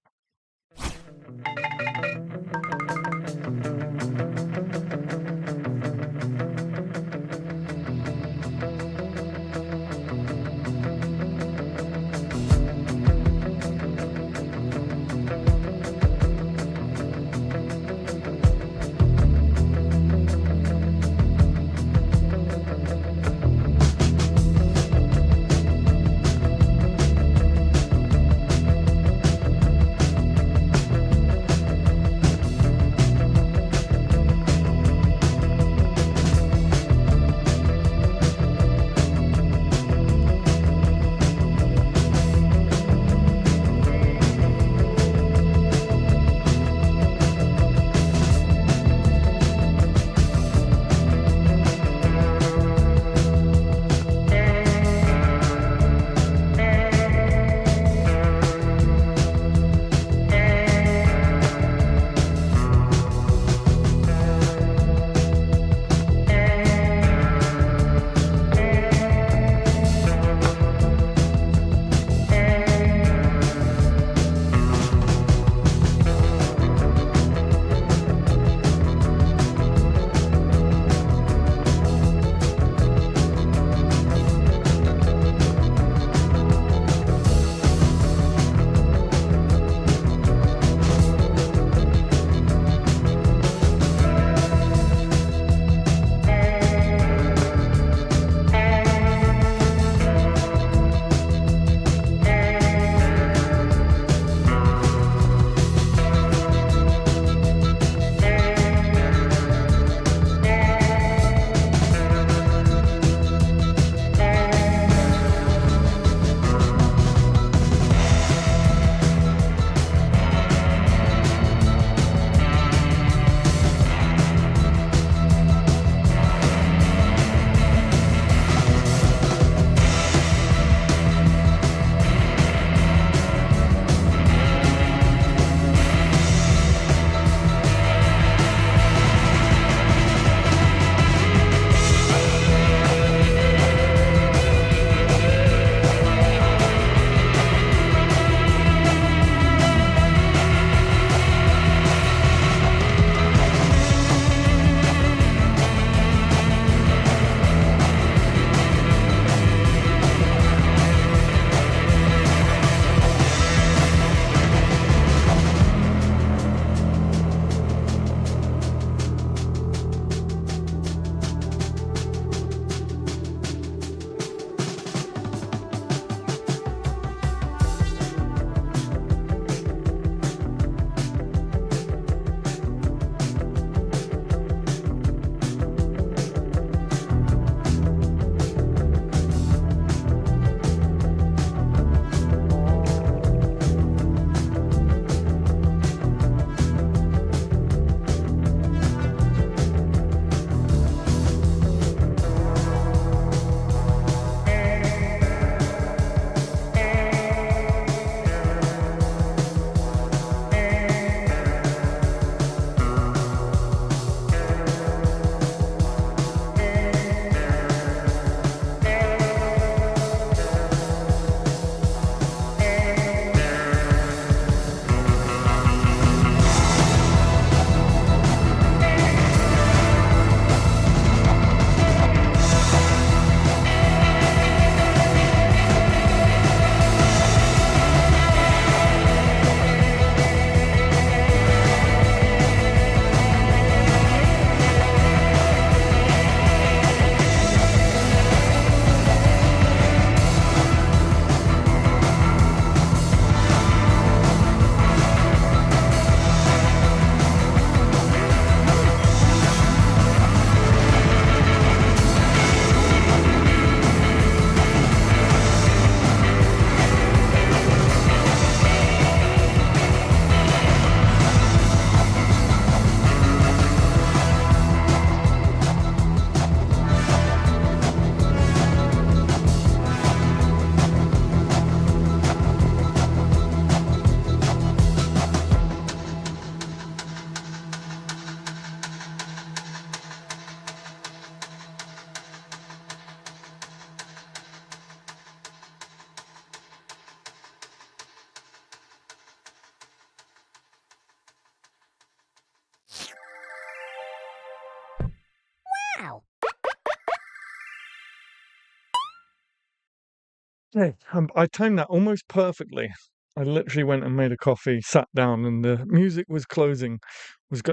B: Hey, I timed that almost perfectly. I literally went and made a coffee, sat down, and the music was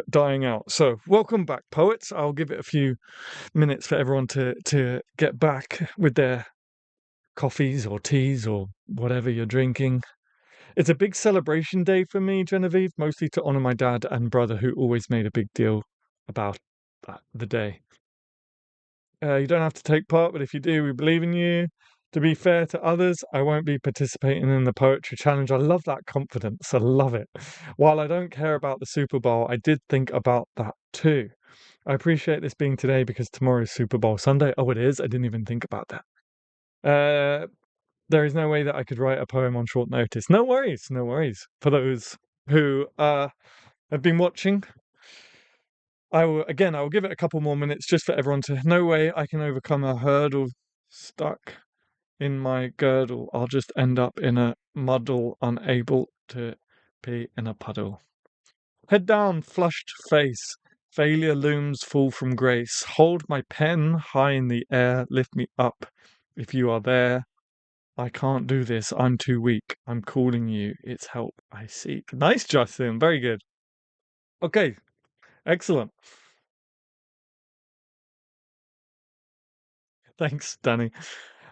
B: dying out. So, welcome back, poets. I'll give it a few minutes for everyone to get back with their coffees or teas or whatever you're drinking. It's a big celebration day for me, Genevieve, mostly to honor my dad and brother who always made a big deal about the day. You don't have to take part, but if you do, we believe in you. To be fair to others, I won't be participating in the poetry challenge. I love that confidence. I love it. While I don't care about the Super Bowl, I did think about that too. I appreciate this being today because tomorrow is Super Bowl Sunday. Oh, it is? I didn't even think about that. Uh, there is no way that I could write a poem on short notice. No worries, no worries. For those who have been watching, I will give it a couple more minutes just for everyone to. No way I can overcome a hurdle stuck in my girdle. I'll just end up in a muddle, unable to pee in a puddle. Head down, flushed face. Failure looms full from grace. Hold my pen high in the air. Lift me up if you are there. I can't do this. I'm too weak. I'm calling you. It's help I seek. Nice, Justin. Very good. Okay, excellent. Thanks, Danny.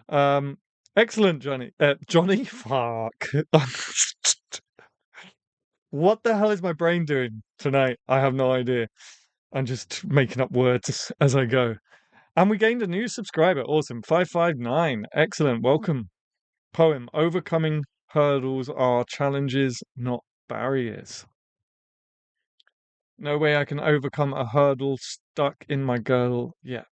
B: Um, excellent, Johnny. Johnny, fuck. What the hell is my brain doing tonight? I have no idea. I'm just making up words as I go. And we gained a new subscriber. Awesome. 559. Excellent. Welcome. Poem. Overcoming hurdles are challenges, not barriers. No way I can overcome a hurdle stuck in my girdle yet.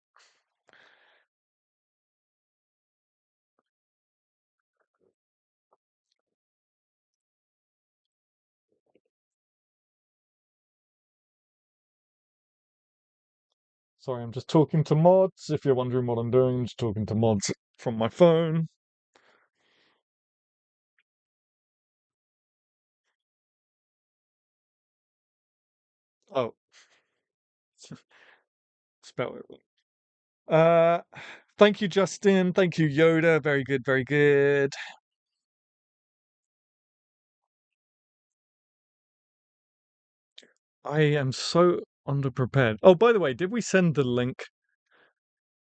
B: Sorry, I'm just talking to mods. If you're wondering what I'm doing, I'm just talking to mods from my phone. Oh, spell it. Uh, thank you, Justin. Thank you, Yoda. Very good, very good. I am so underprepared. Oh, by the way, did we send the link?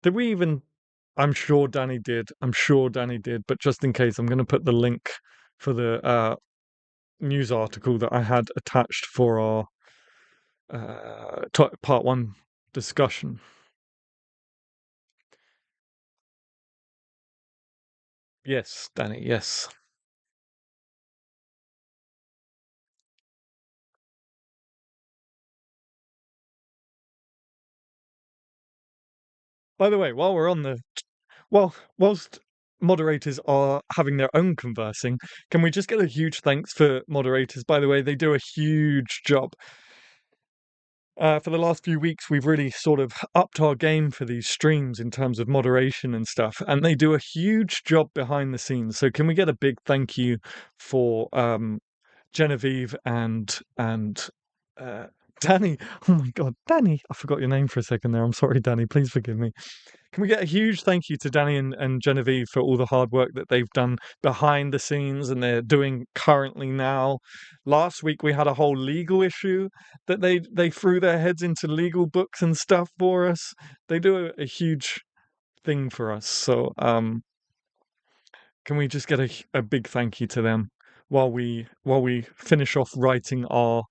B: Did we even? I'm sure Danny did. I'm sure Danny did. But just in case, I'm going to put the link for the news article that I had attached for our part one discussion. Yes, Danny. Yes. By the way, while we're on the whilst moderators are having their own conversing, can we just get a huge thanks for moderators? By the way, they do a huge job. For the last few weeks, we've really sort of upped our game for these streams in terms of moderation and stuff, and they do a huge job behind the scenes. So, can we get a big thank you for Genevieve and uh, Danny? Oh my God, Danny! I forgot your name for a second there. I'm sorry, Danny. Please forgive me. Can we get a huge thank you to Danny and Genevieve for all the hard work that they've done behind the scenes and they're doing currently now? Last week we had a whole legal issue that they threw their heads into legal books and stuff for us. They do a huge thing for us. So can we just get a big thank you to them while we finish off writing our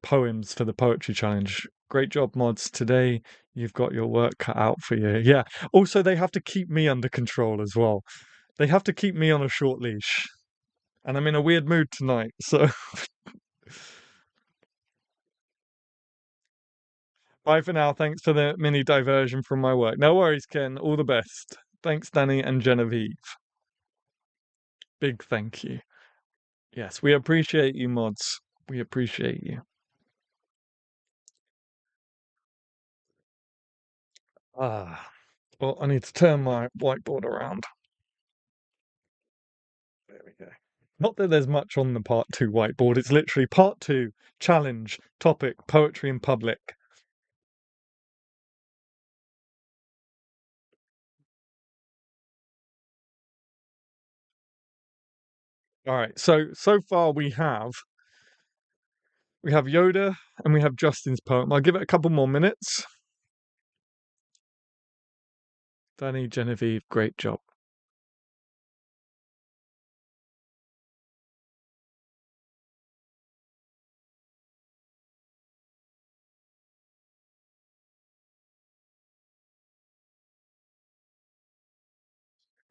B: poems for the poetry challenge. Great job, mods. Today you've got your work cut out for you. Yeah. Also, they have to keep me under control as well. They have to keep me on a short leash. And I'm in a weird mood tonight, so bye for now. Thanks for the mini diversion from my work. No worries, Ken. All the best. Thanks, Danny and Genevieve. Big thank you. Yes, we appreciate you, mods. We appreciate you. Ah, well, I need to turn my whiteboard around. There we go. Not that there's much on the part two whiteboard, it's literally part two, challenge, topic, poetry in public. All right. So far we have Yoda and we have Justin's poem. I'll give it a couple more minutes. Danny, Genevieve, great job.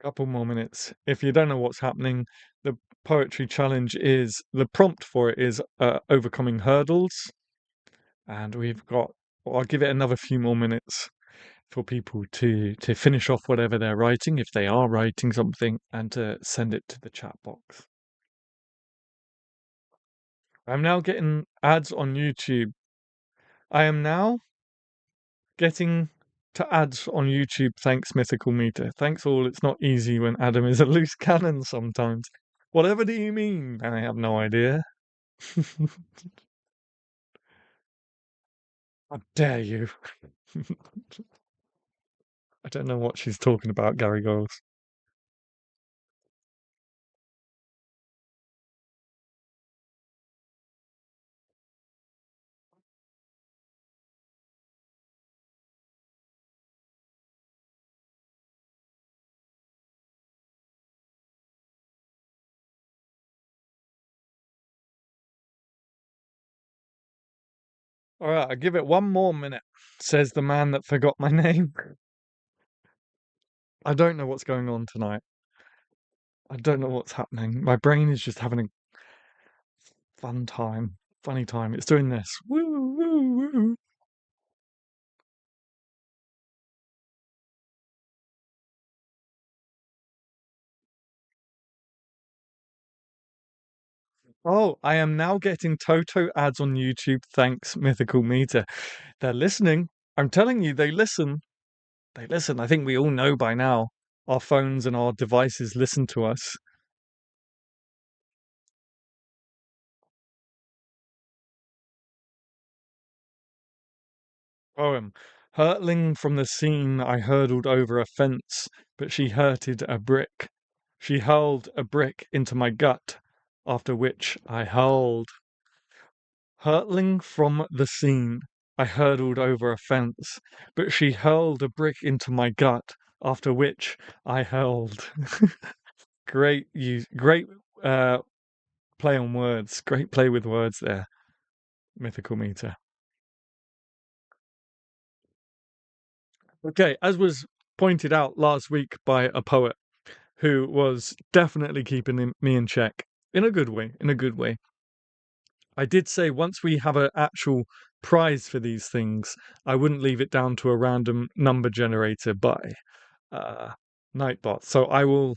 B: Couple more minutes. If you don't know what's happening, the poetry challenge is the prompt for it is overcoming hurdles, and I'll give it another few more minutes for people to finish off whatever they're writing, if they are writing something, and to send it to the chat box. I'm now getting ads on YouTube. I am now getting to ads on YouTube, thanks Mythical Meter. Thanks all. It's not easy when Adam is a loose cannon sometimes. Whatever do you mean? I have no idea. How dare you? I don't know what she's talking about, Gary Goals. All right, I'll give it one more minute, says the man that forgot my name. I don't know what's going on tonight. I don't know what's happening. My brain is just having a funny time. It's doing this. Woo, woo, woo. Oh, I am now getting Toto ads on YouTube. Thanks, Mythical Meter. They're listening. I'm telling you, they listen. They listen. I think we all know by now. Our phones and our devices listen to us. Poem. Hurtling from the scene, I hurdled over a fence, but she hurted a brick. She hurled a brick into my gut, after which I hurled. Hurtling from the scene, I hurdled over a fence, but she hurled a brick into my gut, after which I hurled. Great uh, play on words. Great play with words there, Mythical Meter. Okay, as was pointed out last week by a poet who was definitely keeping me in check in a good way, in a good way. I did say once we have an actual prize for these things, I wouldn't leave it down to a random number generator by uh, Nightbot. So I will,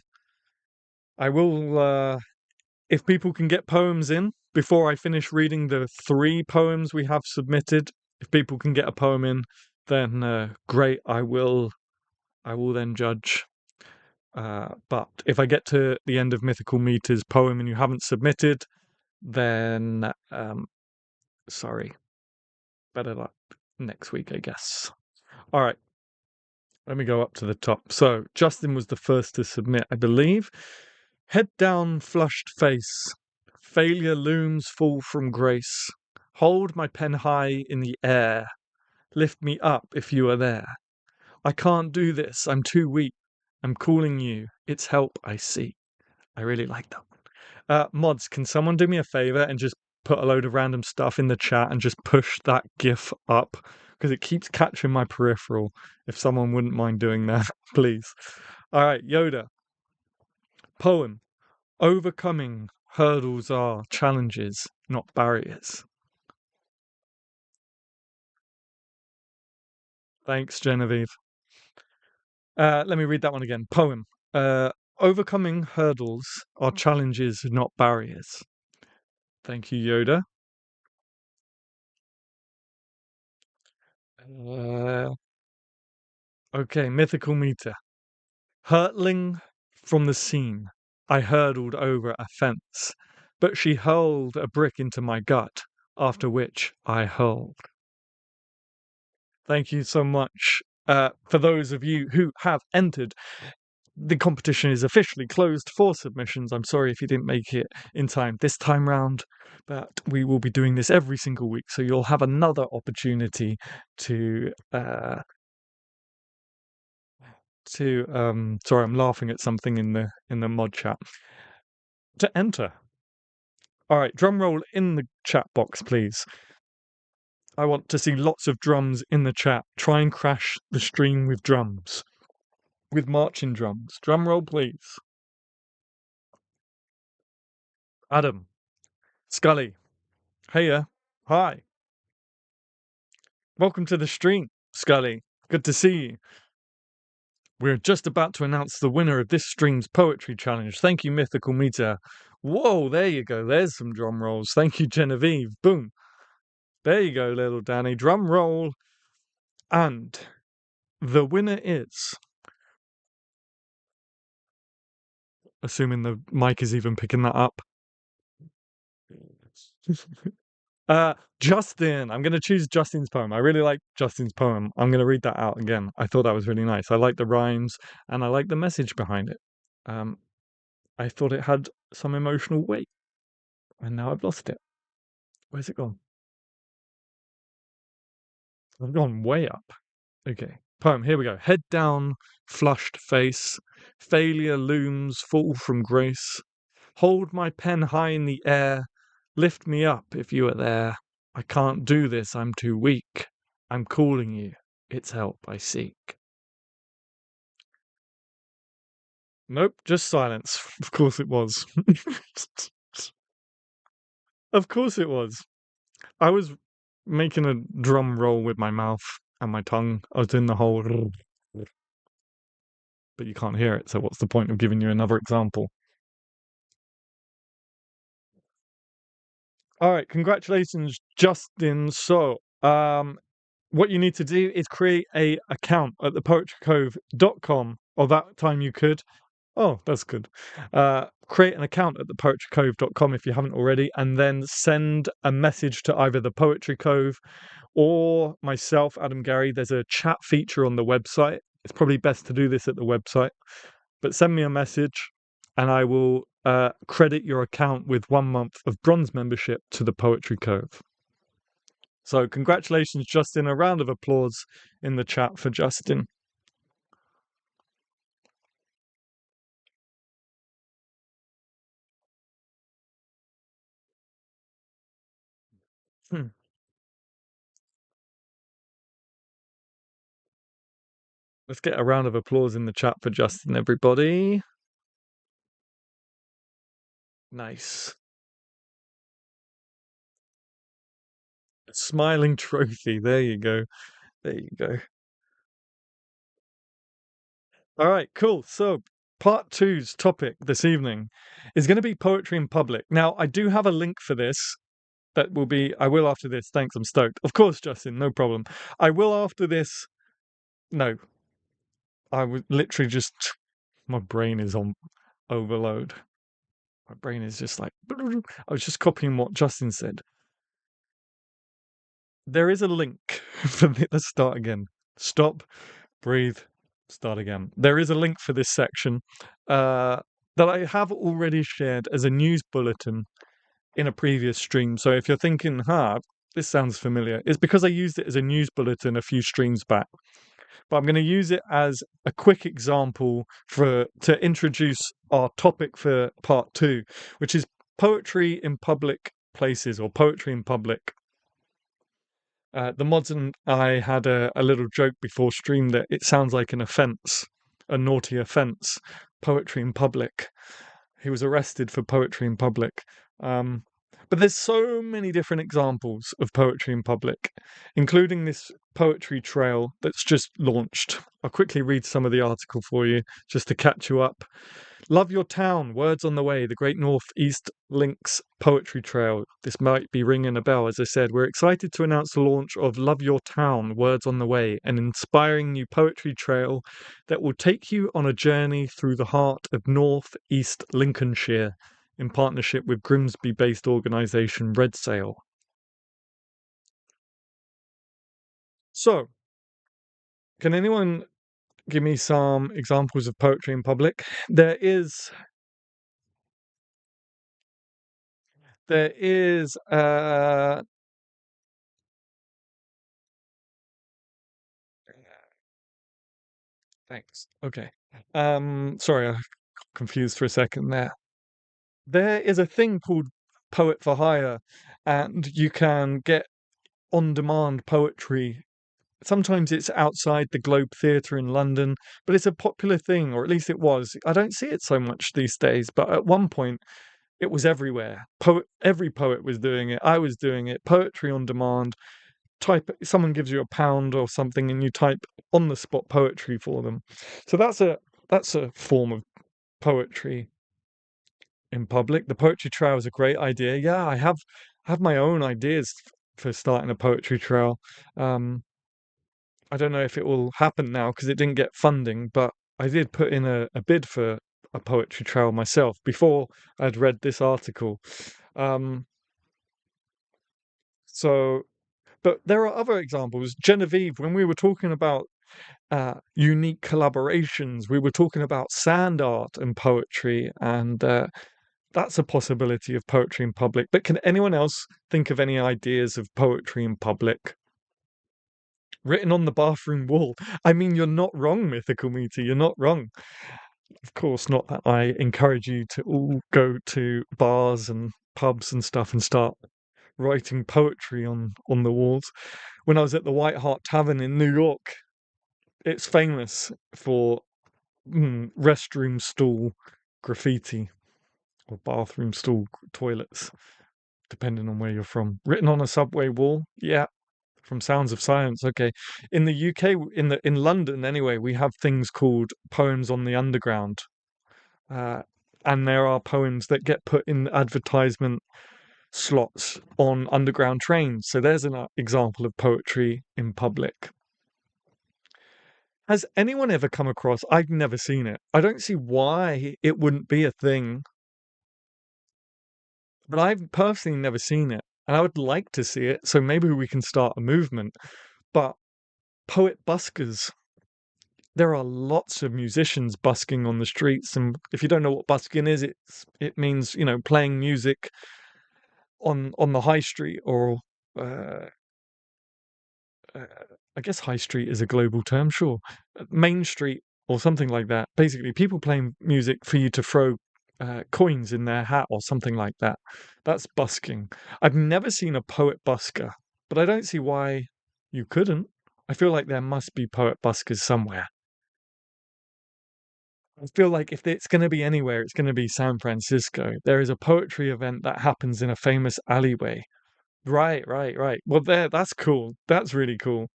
B: if people can get poems in before I finish reading the 3 poems we have submitted, if people can get a poem in, then great. I will then judge. But if I get to the end of Mythical Meter's poem and you haven't submitted, then sorry. Better luck next week, I guess. All right, let me go up to the top. So Justin was the first to submit, I believe. Head down, flushed face. Failure looms full from grace. Hold my pen high in the air. Lift me up if you are there. I can't do this. I'm too weak. I'm calling you. It's help I seek. I really like that one. Mods, can someone do me a favor and just put a load of random stuff in the chat and just push that GIF up? Because it keeps catching my peripheral. If someone wouldn't mind doing that, please. All right, Yoda. Poem. Overcoming hurdles are challenges, not barriers. Thanks, Genevieve. Let me read that one again. Poem. Overcoming hurdles are challenges, not barriers. Thank you, Yoda. Uh, okay, Mythical Meter. Hurtling from the scene, I hurdled over a fence, but she hurled a brick into my gut, after which I hurled. Thank you so much for those of you who have entered. the competition is officially closed for submissions. I'm sorry if you didn't make it in time this time round, but we will be doing this every single week, so you'll have another opportunity to sorry, I'm laughing at something in the mod chat, to enter. All right, drum roll in the chat box, please. I want to see lots of drums in the chat. Try and crash the stream with drums, with marching drums. Drum roll, please. Adam, Scully, heya, hi. Welcome to the stream, Scully. Good to see you. We're just about to announce the winner of this stream's poetry challenge. Thank you, Mythical Meter. Whoa, there you go. There's some drum rolls. Thank you, Genevieve. Boom. There you go, little Danny. Drum roll. And the winner is, assuming the mic is even picking that up, Justin. I'm going to choose Justin's poem. I really like Justin's poem. I'm going to read that out again. I thought that was really nice. I like the rhymes and I like the message behind it. I thought it had some emotional weight, and now I've lost it. Where's it gone? I've gone way up. Okay. Poem, here we go. Head down, flushed face. Failure looms, fall from grace. Hold my pen high in the air. Lift me up if you are there. I can't do this, I'm too weak. I'm calling you. It's help I seek. Nope, just silence. Of course it was. Of course it was. I was making a drum roll with my mouth and my tongue. I was doing the whole, but you can't hear it, so what's the point of giving you another example? All right, congratulations, Justin. So, what you need to do is create a account at thepoetrycove.com, or that time you could. Oh, that's good. Create an account at thepoetrycove.com if you haven't already, and then send a message to either the Poetry Cove or myself, Adam Gary. There's a chat feature on the website. It's probably best to do this at the website, but send me a message and I will credit your account with 1 month of bronze membership to the Poetry Cove. So congratulations, Justin. A round of applause in the chat for Justin. Let's get a round of applause in the chat for Justin, everybody. Nice. Smiling trophy. There you go. There you go. All right, cool. So, part two's topic this evening is going to be poetry in public. Now, I do have a link for this that will be, I will after this. Thanks, I'm stoked. Of course, Justin, no problem. I will after this. No, I would literally just, my brain is on overload. My brain is just like, I was just copying what Justin said. There is a link for the, let's start again. Stop, breathe, start again. There is a link for this section that I have already shared as a news bulletin in a previous stream. So if you're thinking, this sounds familiar, it's because I used it as a news bulletin a few streams back. But I'm going to use it as a quick example to introduce our topic for part two, which is poetry in public places or poetry in public. The mods and I had a little joke before stream that it sounds like an offence, a naughty offence, poetry in public. He was arrested for poetry in public. But there's so many different examples of poetry in public, including this poetry trail that's just launched. I'll quickly read some of the article for you, just to catch you up. Love Your Town, Words on the Way, the Great North East Links Poetry Trail. This might be ringing a bell, as I said. We're excited to announce the launch of Love Your Town, Words on the Way, an inspiring new poetry trail that will take you on a journey through the heart of North East Lincolnshire in partnership with Grimsby-based organisation Red Sail. So, can anyone give me some examples of poetry in public. There is thanks. Okay. Sorry, I got confused for a second there. There is a thing called Poet for Hire, and you can get on-demand poetry. Sometimes it's outside the Globe Theatre in London, but it's a popular thing, or at least it was. I don't see it so much these days, but at one point it was everywhere. Every poet was doing it. I was doing it. Poetry on demand. Someone gives you £1 or something, and you type on the spot poetry for them. So that's a form of poetry in public. The poetry trail is a great idea. Yeah, I have my own ideas for starting a poetry trail. Um, I don't know if it will happen now because it didn't get funding, but I did put in a bid for a poetry trail myself before I'd read this article. Um, so, but there are other examples. Genevieve, when we were talking about unique collaborations, we were talking about sand art and poetry, and that's a possibility of poetry in public. But can anyone else think of any ideas of poetry in public? Written on the bathroom wall. I mean, you're not wrong, Mythical Meter. You're not wrong. Of course, not that I encourage you to all go to bars and pubs and stuff and start writing poetry on the walls. When I was at the White Hart Tavern in New York, it's famous for restroom stall graffiti or bathroom stall toilets, depending on where you're from. Written on a subway wall, yeah, from Sounds of Silence. Okay, in the UK, in London anyway, we have things called poems on the underground, uh, and there are poems that get put in advertisement slots on underground trains. So there's an example of poetry in public. Has anyone ever come across? I've never seen it. I don't see why it wouldn't be a thing, but I've personally never seen it, and I would like to see it. So maybe we can start a movement. But poet buskers, there are lots of musicians busking on the streets, and if you don't know what busking is, it means playing music on the high street or uh, uh, I guess high street is a global term, sure. Main street or something like that. Basically, people playing music for you to throw coins in their hat or something like that. That's busking. I've never seen a poet busker, but I don't see why you couldn't. I feel like there must be poet buskers somewhere. I feel like if it's going to be anywhere, it's going to be San Francisco. There is a poetry event that happens in a famous alleyway. Right, right, right. Well, that's cool. That's really cool.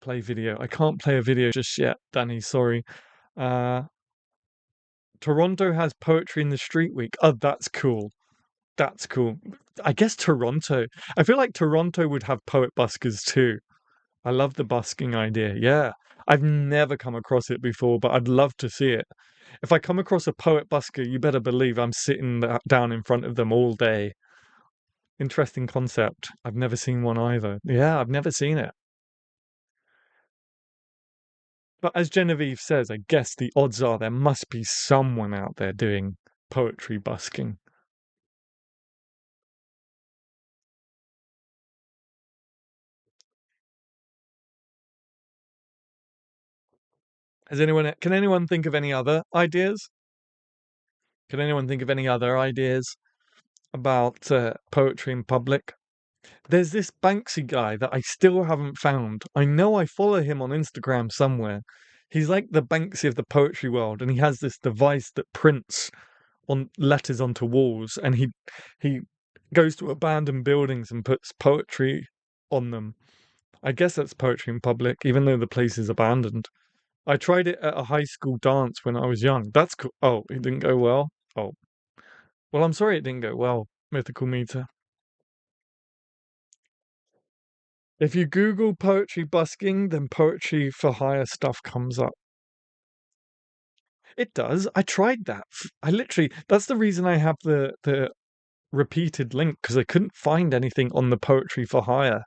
B: Play video. I can't play a video just yet, Danny. Sorry. Uh, Toronto has poetry in the street week. Oh, that's cool. That's cool. I guess Toronto. I feel like Toronto would have poet buskers too. I love the busking idea. Yeah. I've never come across it before, but I'd love to see it. If I come across a poet busker, you better believe I'm sitting down in front of them all day. Interesting concept. I've never seen one either. Yeah, I've never seen it. But as Genevieve says, I guess the odds are there must be someone out there doing poetry busking. Can anyone think of any other ideas? Can anyone think of any other ideas about poetry in public? There's this Banksy guy that I still haven't found. I know I follow him on Instagram somewhere. He's like the Banksy of the poetry world, and he has this device that prints on letters onto walls, and he goes to abandoned buildings and puts poetry on them. I guess that's poetry in public, even though the place is abandoned. I tried it at a high school dance when I was young. That's cool. Oh, it didn't go well. Oh, well, I'm sorry it didn't go well, Mythical Meter. If you Google poetry busking, then poetry for hire stuff comes up. It does. I tried that. That's the reason I have the repeated link, because I couldn't find anything on the poetry for hire.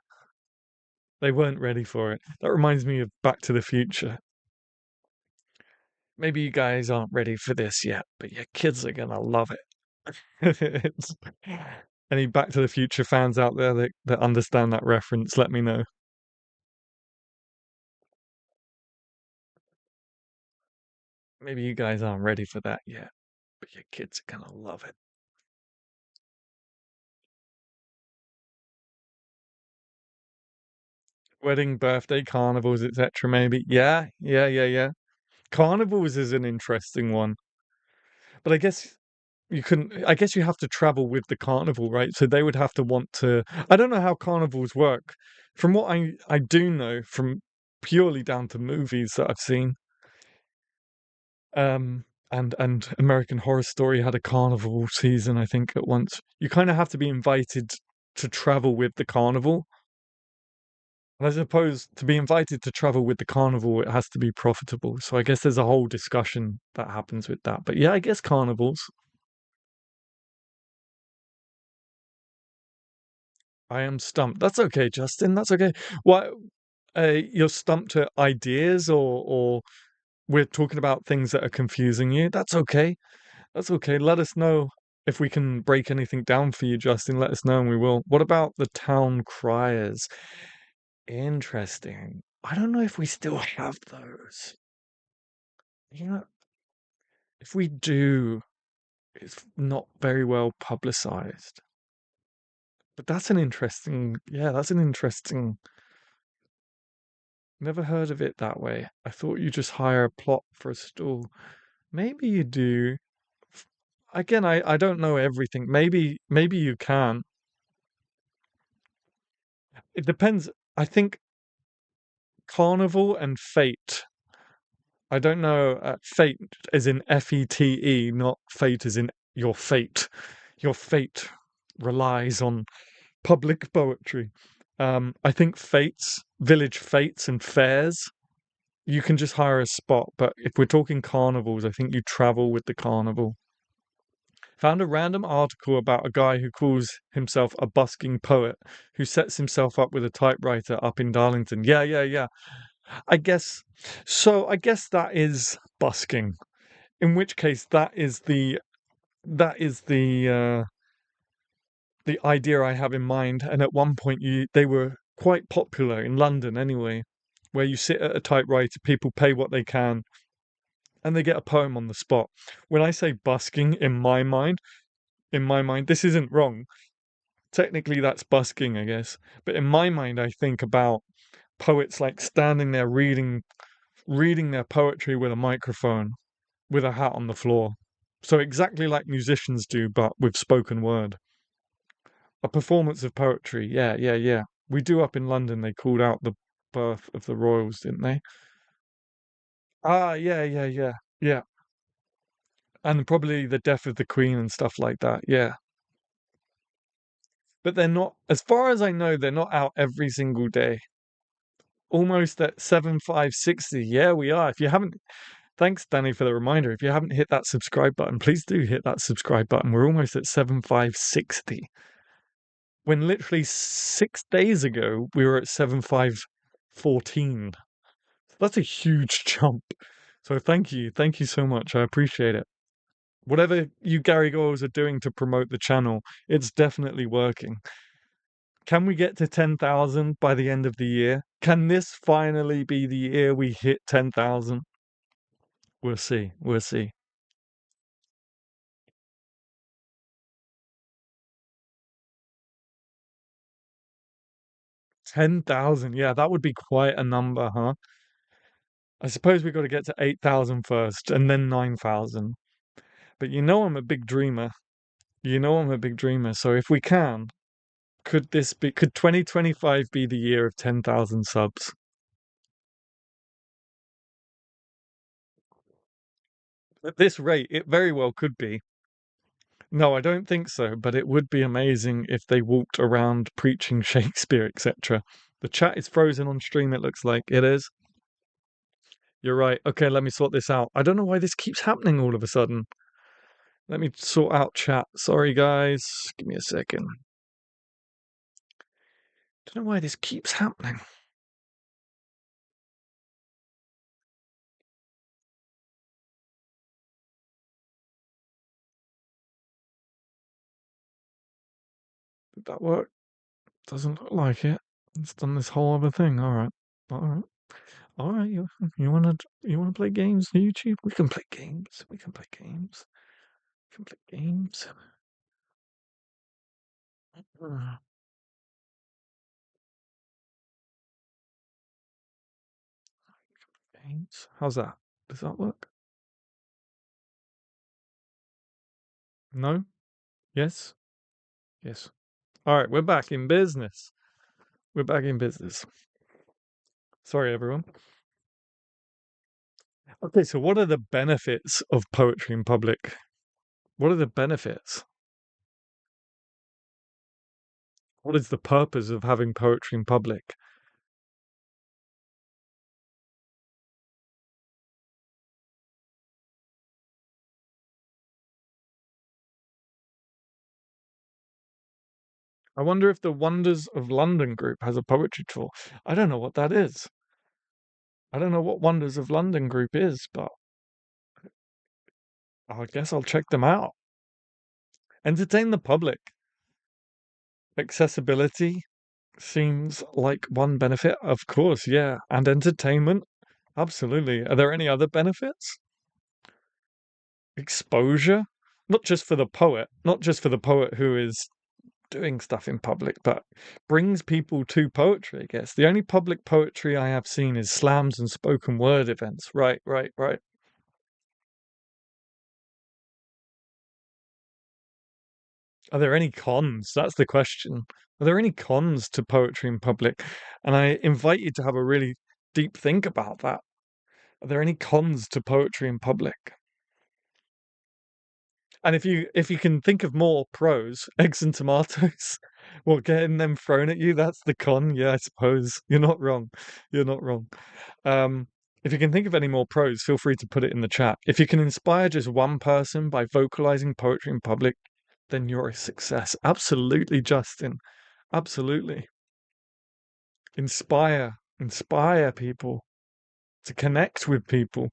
B: They weren't ready for it. That reminds me of Back to the Future. Maybe you guys aren't ready for this yet, but your kids are gonna love it. It's- Any Back to the Future fans out there that understand that reference, let me know. Maybe you guys aren't ready for that yet, but your kids are gonna love it. Wedding, birthday, carnivals, etc. Maybe. Yeah, yeah, yeah, yeah. Carnivals is an interesting one, but I guess you couldn't. I guess you have to travel with the carnival, right? So they would have to want to. I don't know how carnivals work. From what I do know, from purely down to movies that I've seen, and American Horror Story had a carnival season, I think, at once. You kind of have to be invited to travel with the carnival. And I suppose to be invited to travel with the carnival, it has to be profitable. So I guess there's a whole discussion that happens with that. But yeah, I guess carnivals. I am stumped. That's okay, Justin. That's okay. What? You're stumped at ideas, or we're talking about things that are confusing you. That's okay. That's okay. Let us know if we can break anything down for you, Justin. Let us know, and we will. What about the town criers? Interesting. I don't know if we still have those. You know, if we do, it's not very well publicized. But that's an interesting, yeah, that's an interesting. Never heard of it that way. I thought you just hire a plot for a stall. Maybe you do. Again, I don't know everything. Maybe you can. It depends. I think Carnival and Fate. I don't know. Fate is in FETE, not fate as in your fate. Your fate relies on public poetry. I think fates, village fates and fairs, you can just hire a spot. But if we're talking carnivals, I think you travel with the carnival. Found a random article about a guy who calls himself a busking poet who sets himself up with a typewriter up in Darlington. Yeah, yeah, yeah. I guess so. I guess that is busking. In which case, that is the idea I have in mind. And at one point, they were quite popular in London anyway, where you sit at a typewriter, people pay what they can, and they get a poem on the spot. When I say busking, in my mind, this isn't wrong. Technically, that's busking, I guess. But in my mind, I think about poets like standing there reading their poetry with a microphone, with a hat on the floor. So exactly like musicians do, but with spoken word. A performance of poetry. Yeah, yeah, yeah. We do up in London. They called out the birth of the royals, didn't they? Ah, yeah, yeah, yeah, yeah. And probably the death of the queen and stuff like that. Yeah. But they're not, as far as I know, they're not out every single day. Almost at 7560. Yeah, we are. If you haven't, thanks, Danny, for the reminder. If you haven't hit that subscribe button, please do hit that subscribe button. We're almost at 7560. When literally 6 days ago, we were at 7514. That's a huge jump. So thank you. Thank you so much. I appreciate it. Whatever you Gary Goals are doing to promote the channel, it's definitely working. Can we get to 10,000 by the end of the year? Can this finally be the year we hit 10,000? We'll see. We'll see. 10,000. Yeah, that would be quite a number, huh? I suppose we've got to get to 8,000 first and then 9,000. But you know I'm a big dreamer. You know I'm a big dreamer. So if we can, could 2025 be the year of 10,000 subs? At this rate, it very well could be. No, I don't think so, but it would be amazing if they walked around preaching Shakespeare, etc. The chat is frozen on stream, it looks like. It is. You're right. Okay, let me sort this out. I don't know why this keeps happening all of a sudden. Let me sort out chat. Sorry, guys. Give me a second. Don't know why this keeps happening. Did that work? Doesn't look like it. It's done this whole other thing. All right. All right. All right. You wanna play games on YouTube? We can play games. We can play games. We can play games. Uh, Games. How's that? Does that work? No? Yes? Yes. All right, we're back in business. We're back in business. Sorry, everyone. Okay, so what are the benefits of poetry in public? What are the benefits? What is the purpose of having poetry in public? I wonder if the Wonders of London group has a poetry tour. I don't know what that is. I don't know what Wonders of London group is, but I guess I'll check them out. Entertain the public. Accessibility seems like one benefit. Of course, yeah. And entertainment. Absolutely. Are there any other benefits? Exposure. Not just for the poet, not just for the poet who is doing stuff in public, but brings people to poetry, I guess. The only public poetry I have seen is slams and spoken word events. Right, right, right. Are there any cons? That's the question. Are there any cons to poetry in public? And I invite you to have a really deep think about that. Are there any cons to poetry in public? And if you can think of more pros, eggs and tomatoes, well, getting them thrown at you, that's the con. Yeah, I suppose. You're not wrong. You're not wrong. Um, if you can think of any more pros, feel free to put it in the chat. If you can inspire just one person by vocalizing poetry in public, then you're a success. Absolutely, Justin. Absolutely. Inspire people to connect with people.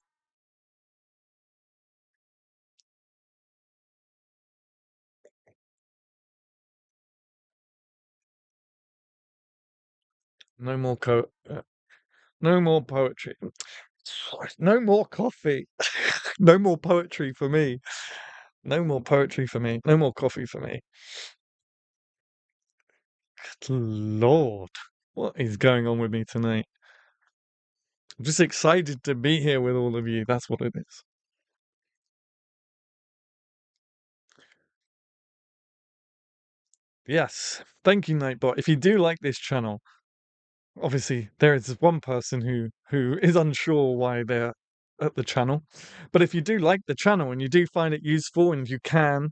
B: No more no more poetry. No more coffee. No more poetry for me. No more poetry for me. No more coffee for me. Good Lord, what is going on with me tonight? I'm just excited to be here with all of you. That's what it is. Yes. Thank you, Nightbot. If you do like this channel, obviously there is one person who is unsure why they're at the channel. But if you do like the channel and you do find it useful and you can,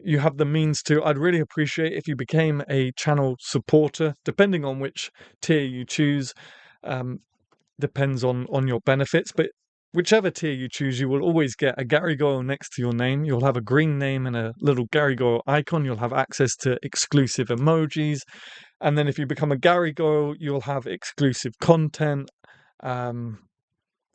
B: you have the means to, I'd really appreciate if you became a channel supporter, depending on which tier you choose. Um, Depends on your benefits, but whichever tier you choose, you will always get a Gary Goyle next to your name. You'll have a green name and a little Gary Goyle icon. You'll have access to exclusive emojis. And then if you become a Gary Goyle, you'll have exclusive content. Um,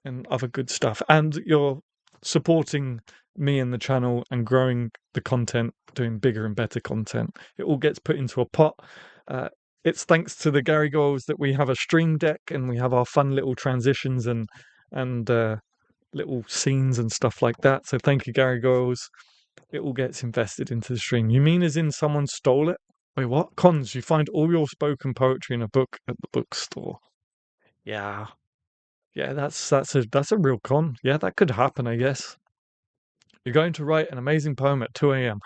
B: and other good stuff. And you're supporting me and the channel and growing the content, doing bigger and better content. It all gets put into a pot. Uh, it's thanks to the Gary Goals that we have a stream deck and we have our fun little transitions and little scenes and stuff like that. So thank you, Gary Goals. It all gets invested into the stream. You mean as in someone stole it? Wait, what? Cons, you find all your spoken poetry in a book at the bookstore. Yeah, yeah, that's a real con. Yeah, that could happen, I guess. You're going to write an amazing poem at 2 a.m.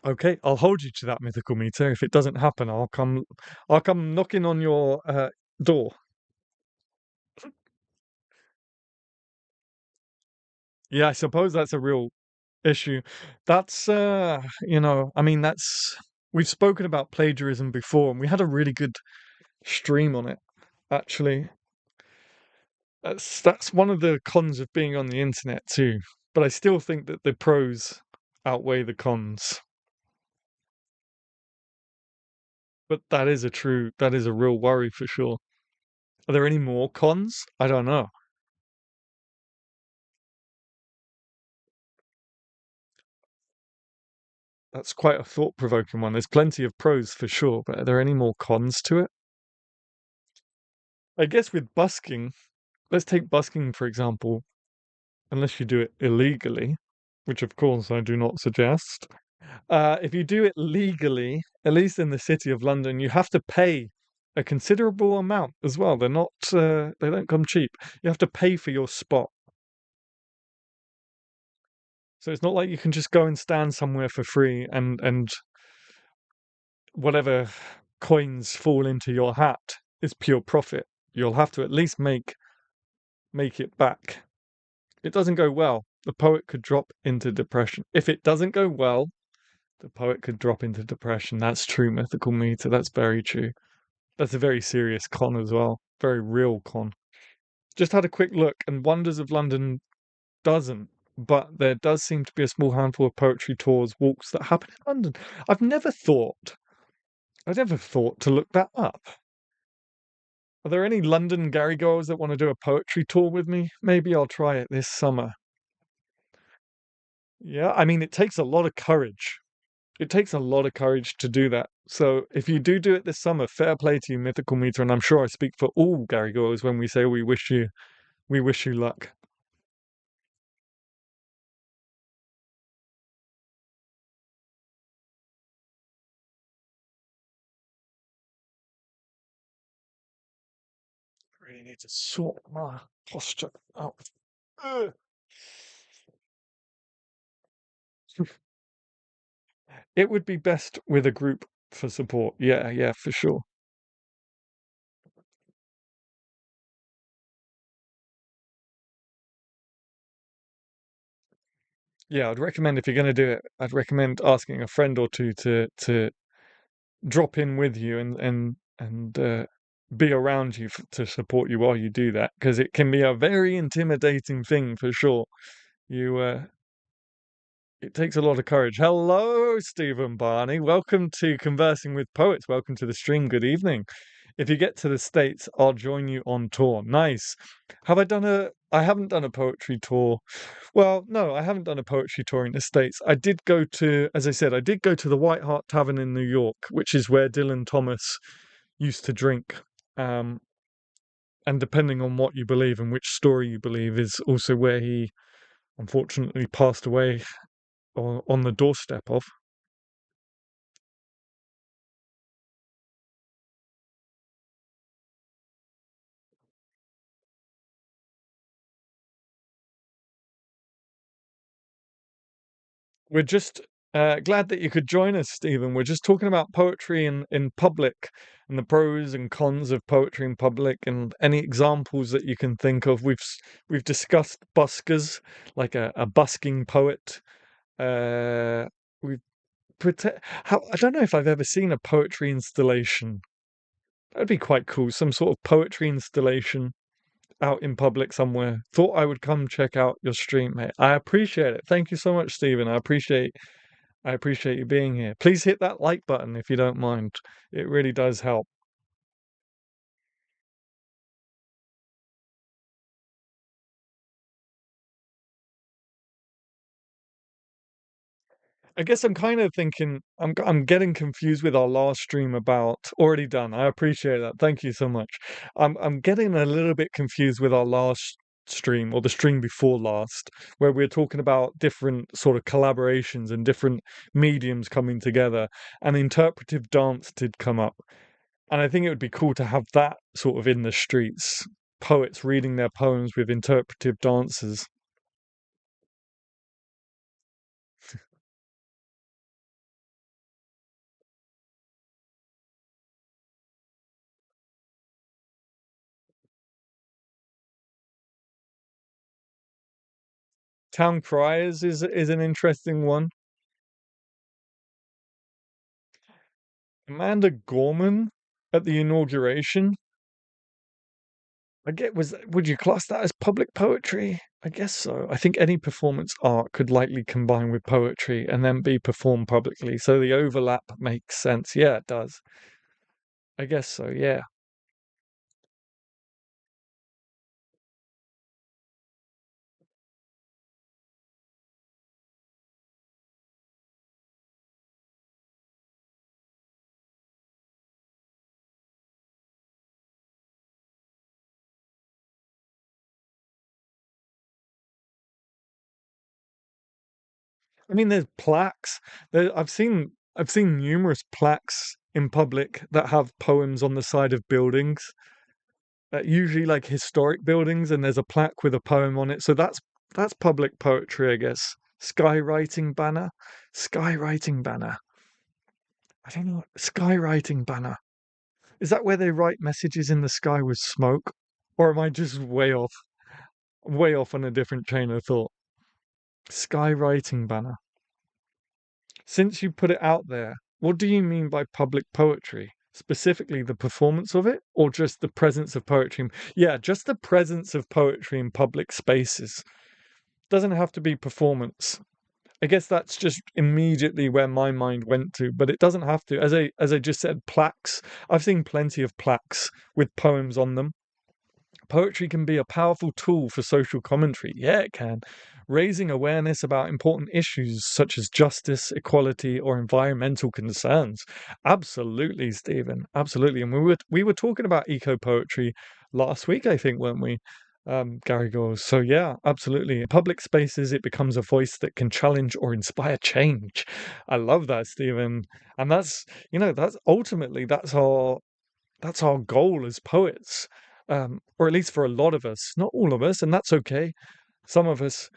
B: Okay, I'll hold you to that mythical meter. If it doesn't happen, I'll come knocking on your door. Yeah, I suppose that's a real issue. That's I mean that's we've spoken about plagiarism before and we had a really good stream on it, actually. That's one of the cons of being on the internet too. But I still think that the pros outweigh the cons. But that is a real worry for sure. Are there any more cons? I don't know. That's quite a thought-provoking one. There's plenty of pros for sure, but are there any more cons to it? I guess with busking, let's take busking for example, unless you do it illegally, which of course I do not suggest. If you do it legally, at least in the City of London, you have to pay a considerable amount as well. They're not, they don't come cheap. You have to pay for your spot. So it's not like you can just go and stand somewhere for free and whatever coins fall into your hat is pure profit. You'll have to at least make it back. It doesn't go well. The poet could drop into depression. If it doesn't go well, the poet could drop into depression. That's true, mythical meter. That's very true. That's a very serious con as well. Very real con. Just had a quick look, and Wonders of London doesn't. But there does seem to be a small handful of poetry tours, walks that happen in London. I've never thought to look that up. Are there any London Gary goers that want to do a poetry tour with me? Maybe I'll try it this summer. Yeah, I mean, it takes a lot of courage. It takes a lot of courage to do that. So if you do it this summer, fair play to you, Mythical Meter, and I'm sure I speak for all Gary goers when we say we wish you luck. Really need to sort my posture out. Ugh. It would be best with a group for support. Yeah, yeah, for sure. Yeah, I'd recommend if you're going to do it, I'd recommend asking a friend or two to drop in with you and be around you to support you while you do that, because it can be a very intimidating thing for sure. You It takes a lot of courage. Hello, Stephen Barney. Welcome to Conversing with Poets. Welcome to the stream. Good evening. If you get to the States, I'll join you on tour. Nice. I haven't done a poetry tour. Well, no, I haven't done a poetry tour in the States. I did go to, as I said, I did go to the White Hart Tavern in New York, which is where Dylan Thomas used to drink. Um, and depending on what you believe and which story you believe, is also where he unfortunately passed away on the doorstep of. We're just glad that you could join us, Stephen. We're just talking about poetry in public and the pros and cons of poetry in public and any examples that you can think of. We've discussed buskers, like a busking poet. Uh, we've I don't know if I've ever seen a poetry installation. That'd be quite cool. Some sort of poetry installation out in public somewhere. Thought I would come check out your stream, mate. I appreciate it. Thank you so much, Stephen. I appreciate you being here. Please hit that like button if you don't mind. It really does help. I guess I'm kind of thinking I'm getting confused with our last stream about already done. I appreciate that. Thank you so much. I'm getting a little bit confused with our last stream or the stream before last, where we are talking about different sort of collaborations and different mediums coming together, and interpretive dance did come up. And I think it would be cool to have that sort of in the streets. Poets reading their poems with interpretive dances. Town criers is an interesting one. Amanda Gorman at the inauguration. Would you class that as public poetry? I guess so. I think any performance art could likely combine with poetry and then be performed publicly. So the overlap makes sense. Yeah, it does. I guess so, yeah. I mean, there's plaques. I've seen numerous plaques in public that have poems on the side of buildings, usually like historic buildings, and there's a plaque with a poem on it. So that's public poetry, I guess. Skywriting banner, skywriting banner. I don't know. Skywriting banner. Is that where they write messages in the sky with smoke? Or am I just way off on a different train of thought? Skywriting banner. Since you put it out there, what do you mean by public poetry? Specifically, the performance of it, or just the presence of poetry? Yeah, just the presence of poetry in public spaces. Doesn't have to be performance. I guess that's just immediately where my mind went to, but it doesn't have to. As I just said, plaques. I've seen plenty of plaques with poems on them. Poetry can be a powerful tool for social commentary. Yeah, it can. Raising awareness about important issues such as justice, equality, or environmental concerns. Absolutely, Stephen. Absolutely. And we were talking about eco poetry last week, I think, weren't we? Gary goes, so yeah, absolutely. In public spaces, it becomes a voice that can challenge or inspire change. I love that, Stephen. And that's ultimately that's our goal as poets, or at least for a lot of us, not all of us, and that's okay. Some of us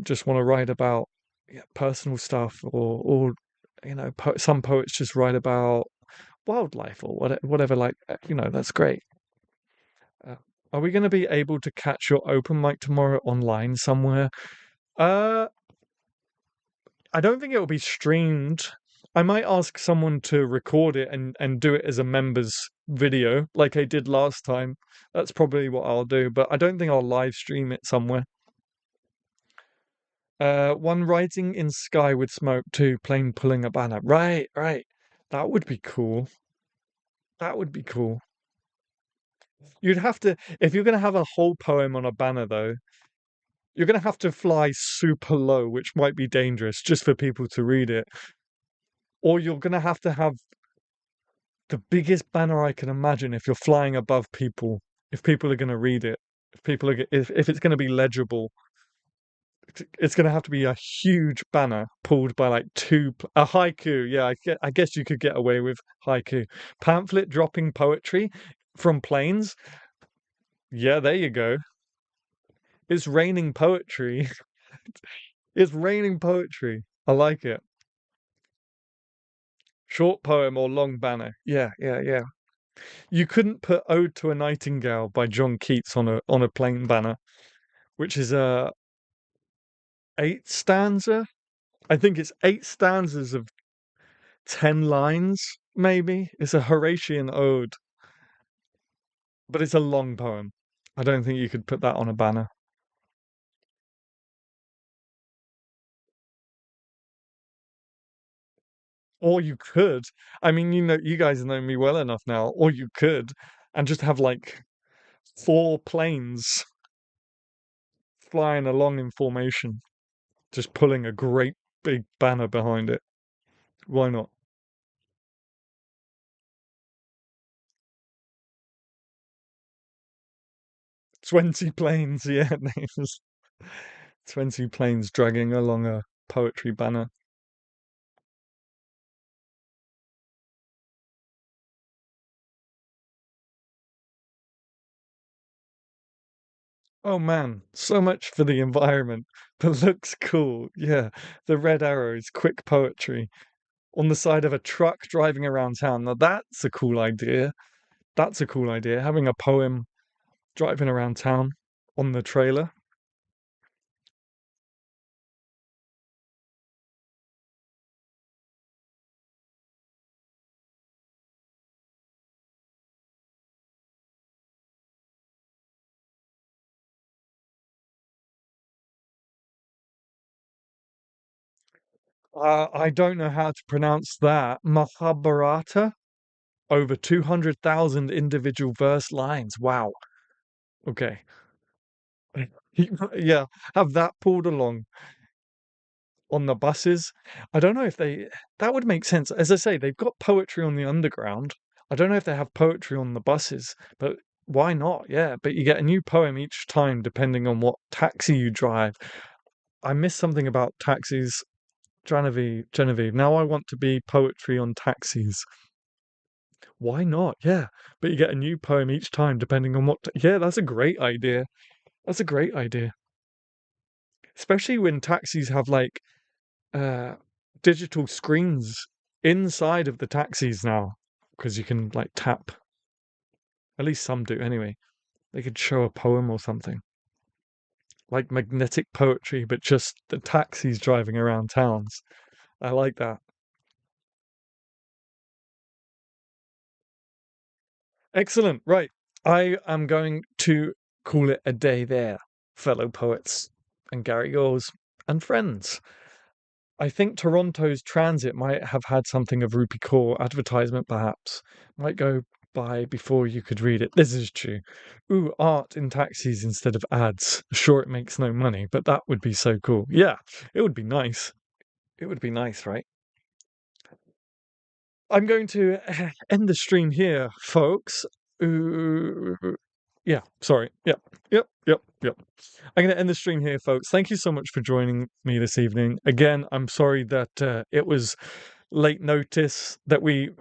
B: just want to write about, yeah, personal stuff, or some poets just write about wildlife or whatever. Like, that's great. Uh, are we going to be able to catch your open mic tomorrow online somewhere? Uh, I don't think it will be streamed. I might ask someone to record it and do it as a members video like I did last time. That's probably what I'll do, but I don't think I'll live stream it somewhere. One writing in sky with smoke, two plane pulling a banner. Right, right. That would be cool. That would be cool. You'd have to, if you're going to have a whole poem on a banner though, you're going to have to fly super low, which might be dangerous just for people to read it. Or you're going to have the biggest banner I can imagine if you're flying above people, if people are going to read it, if it's going to be legible, it's going to have to be a huge banner pulled by like a haiku. Yeah, I guess you could get away with haiku. Pamphlet dropping poetry from planes. Yeah, there you go. It's raining poetry. It's raining poetry. I like it. Short poem or long banner. Yeah, yeah, yeah. You couldn't put Ode to a Nightingale by John Keats on a plain banner, which is a eight stanza. I think it's eight stanzas of 10 lines, maybe. It's a Horatian ode, but it's a long poem. I don't think you could put that on a banner. Or you could. I mean, you guys know me well enough now. Or you could, and just have like four planes flying along in formation, just pulling a great big banner behind it. Why not? 20 planes, yeah, names. 20 planes dragging along a poetry banner. Oh man, so much for the environment, but looks cool. Yeah, the red arrows, quick poetry on the side of a truck driving around town. Now that's a cool idea. That's a cool idea. Having a poem driving around town on the trailer. I don't know how to pronounce that. Mahabharata, over 200,000 individual verse lines. Wow. Okay. Yeah, have that pulled along on the buses. I don't know if that would make sense. As I say, they've got poetry on the underground. I don't know if they have poetry on the buses, but why not? Yeah, but you get a new poem each time depending on what taxi you drive. I miss something about taxis. Genevieve. Now I want to be poetry on taxis. Why not? Yeah, but you get a new poem each time depending on what. Yeah, that's a great idea. That's a great idea. Especially when taxis have like uh digital screens inside of the taxis now, because you can like tap. At least some do anyway. They could show a poem or something. Like magnetic poetry, but just the taxis driving around towns. I like that. Excellent. Right. I am going to call it a day there, fellow poets and Gary Gores and friends. I think Toronto's transit might have had something of Rupi Kaur advertisement, perhaps. Might go by before you could read it. This is true. Ooh, art in taxis instead of ads. Sure, it makes no money, but that would be so cool. Yeah, it would be nice. It would be nice, right? I'm going to end the stream here, folks. Uh, yeah, sorry. Yep. I'm going to end the stream here, folks. Thank you so much for joining me this evening. Again, I'm sorry that it was late notice that we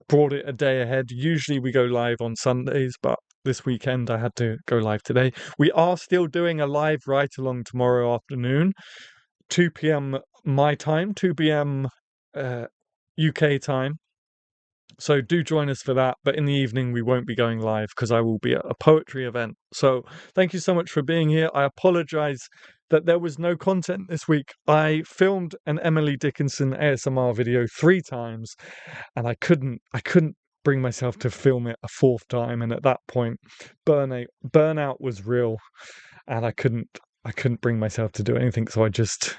B: brought it a day ahead. Usually we go live on Sundays, but this weekend I had to go live today. We are still doing a live write along tomorrow afternoon, 2 p.m. my time, 2 p.m. UK time. So do join us for that. But in the evening, we won't be going live because I will be at a poetry event. So thank you so much for being here. I apologize that there was no content this week. I filmed an Emily Dickinson ASMR video 3 times and I couldn't bring myself to film it a fourth time. And at that point, burnout was real and I couldn't bring myself to do anything. So I just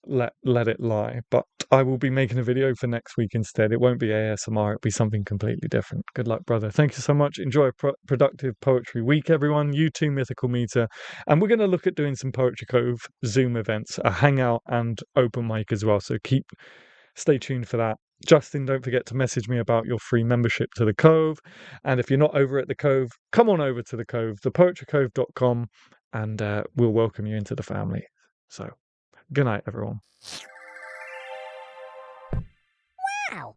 B: let it lie. But I will be making a video for next week instead. It won't be ASMR, it'll be something completely different. Good luck, brother. Thank you so much. Enjoy a productive poetry week, everyone. You too, Mythical Meter. And we're going to look at doing some Poetry Cove Zoom events, a hangout and open mic as well. So stay tuned for that. Justin, don't forget to message me about your free membership to the Cove. And if you're not over at the Cove, come on over to the Cove, thepoetrycove.com, and we'll welcome you into the family. So, good night, everyone.
A: Wow.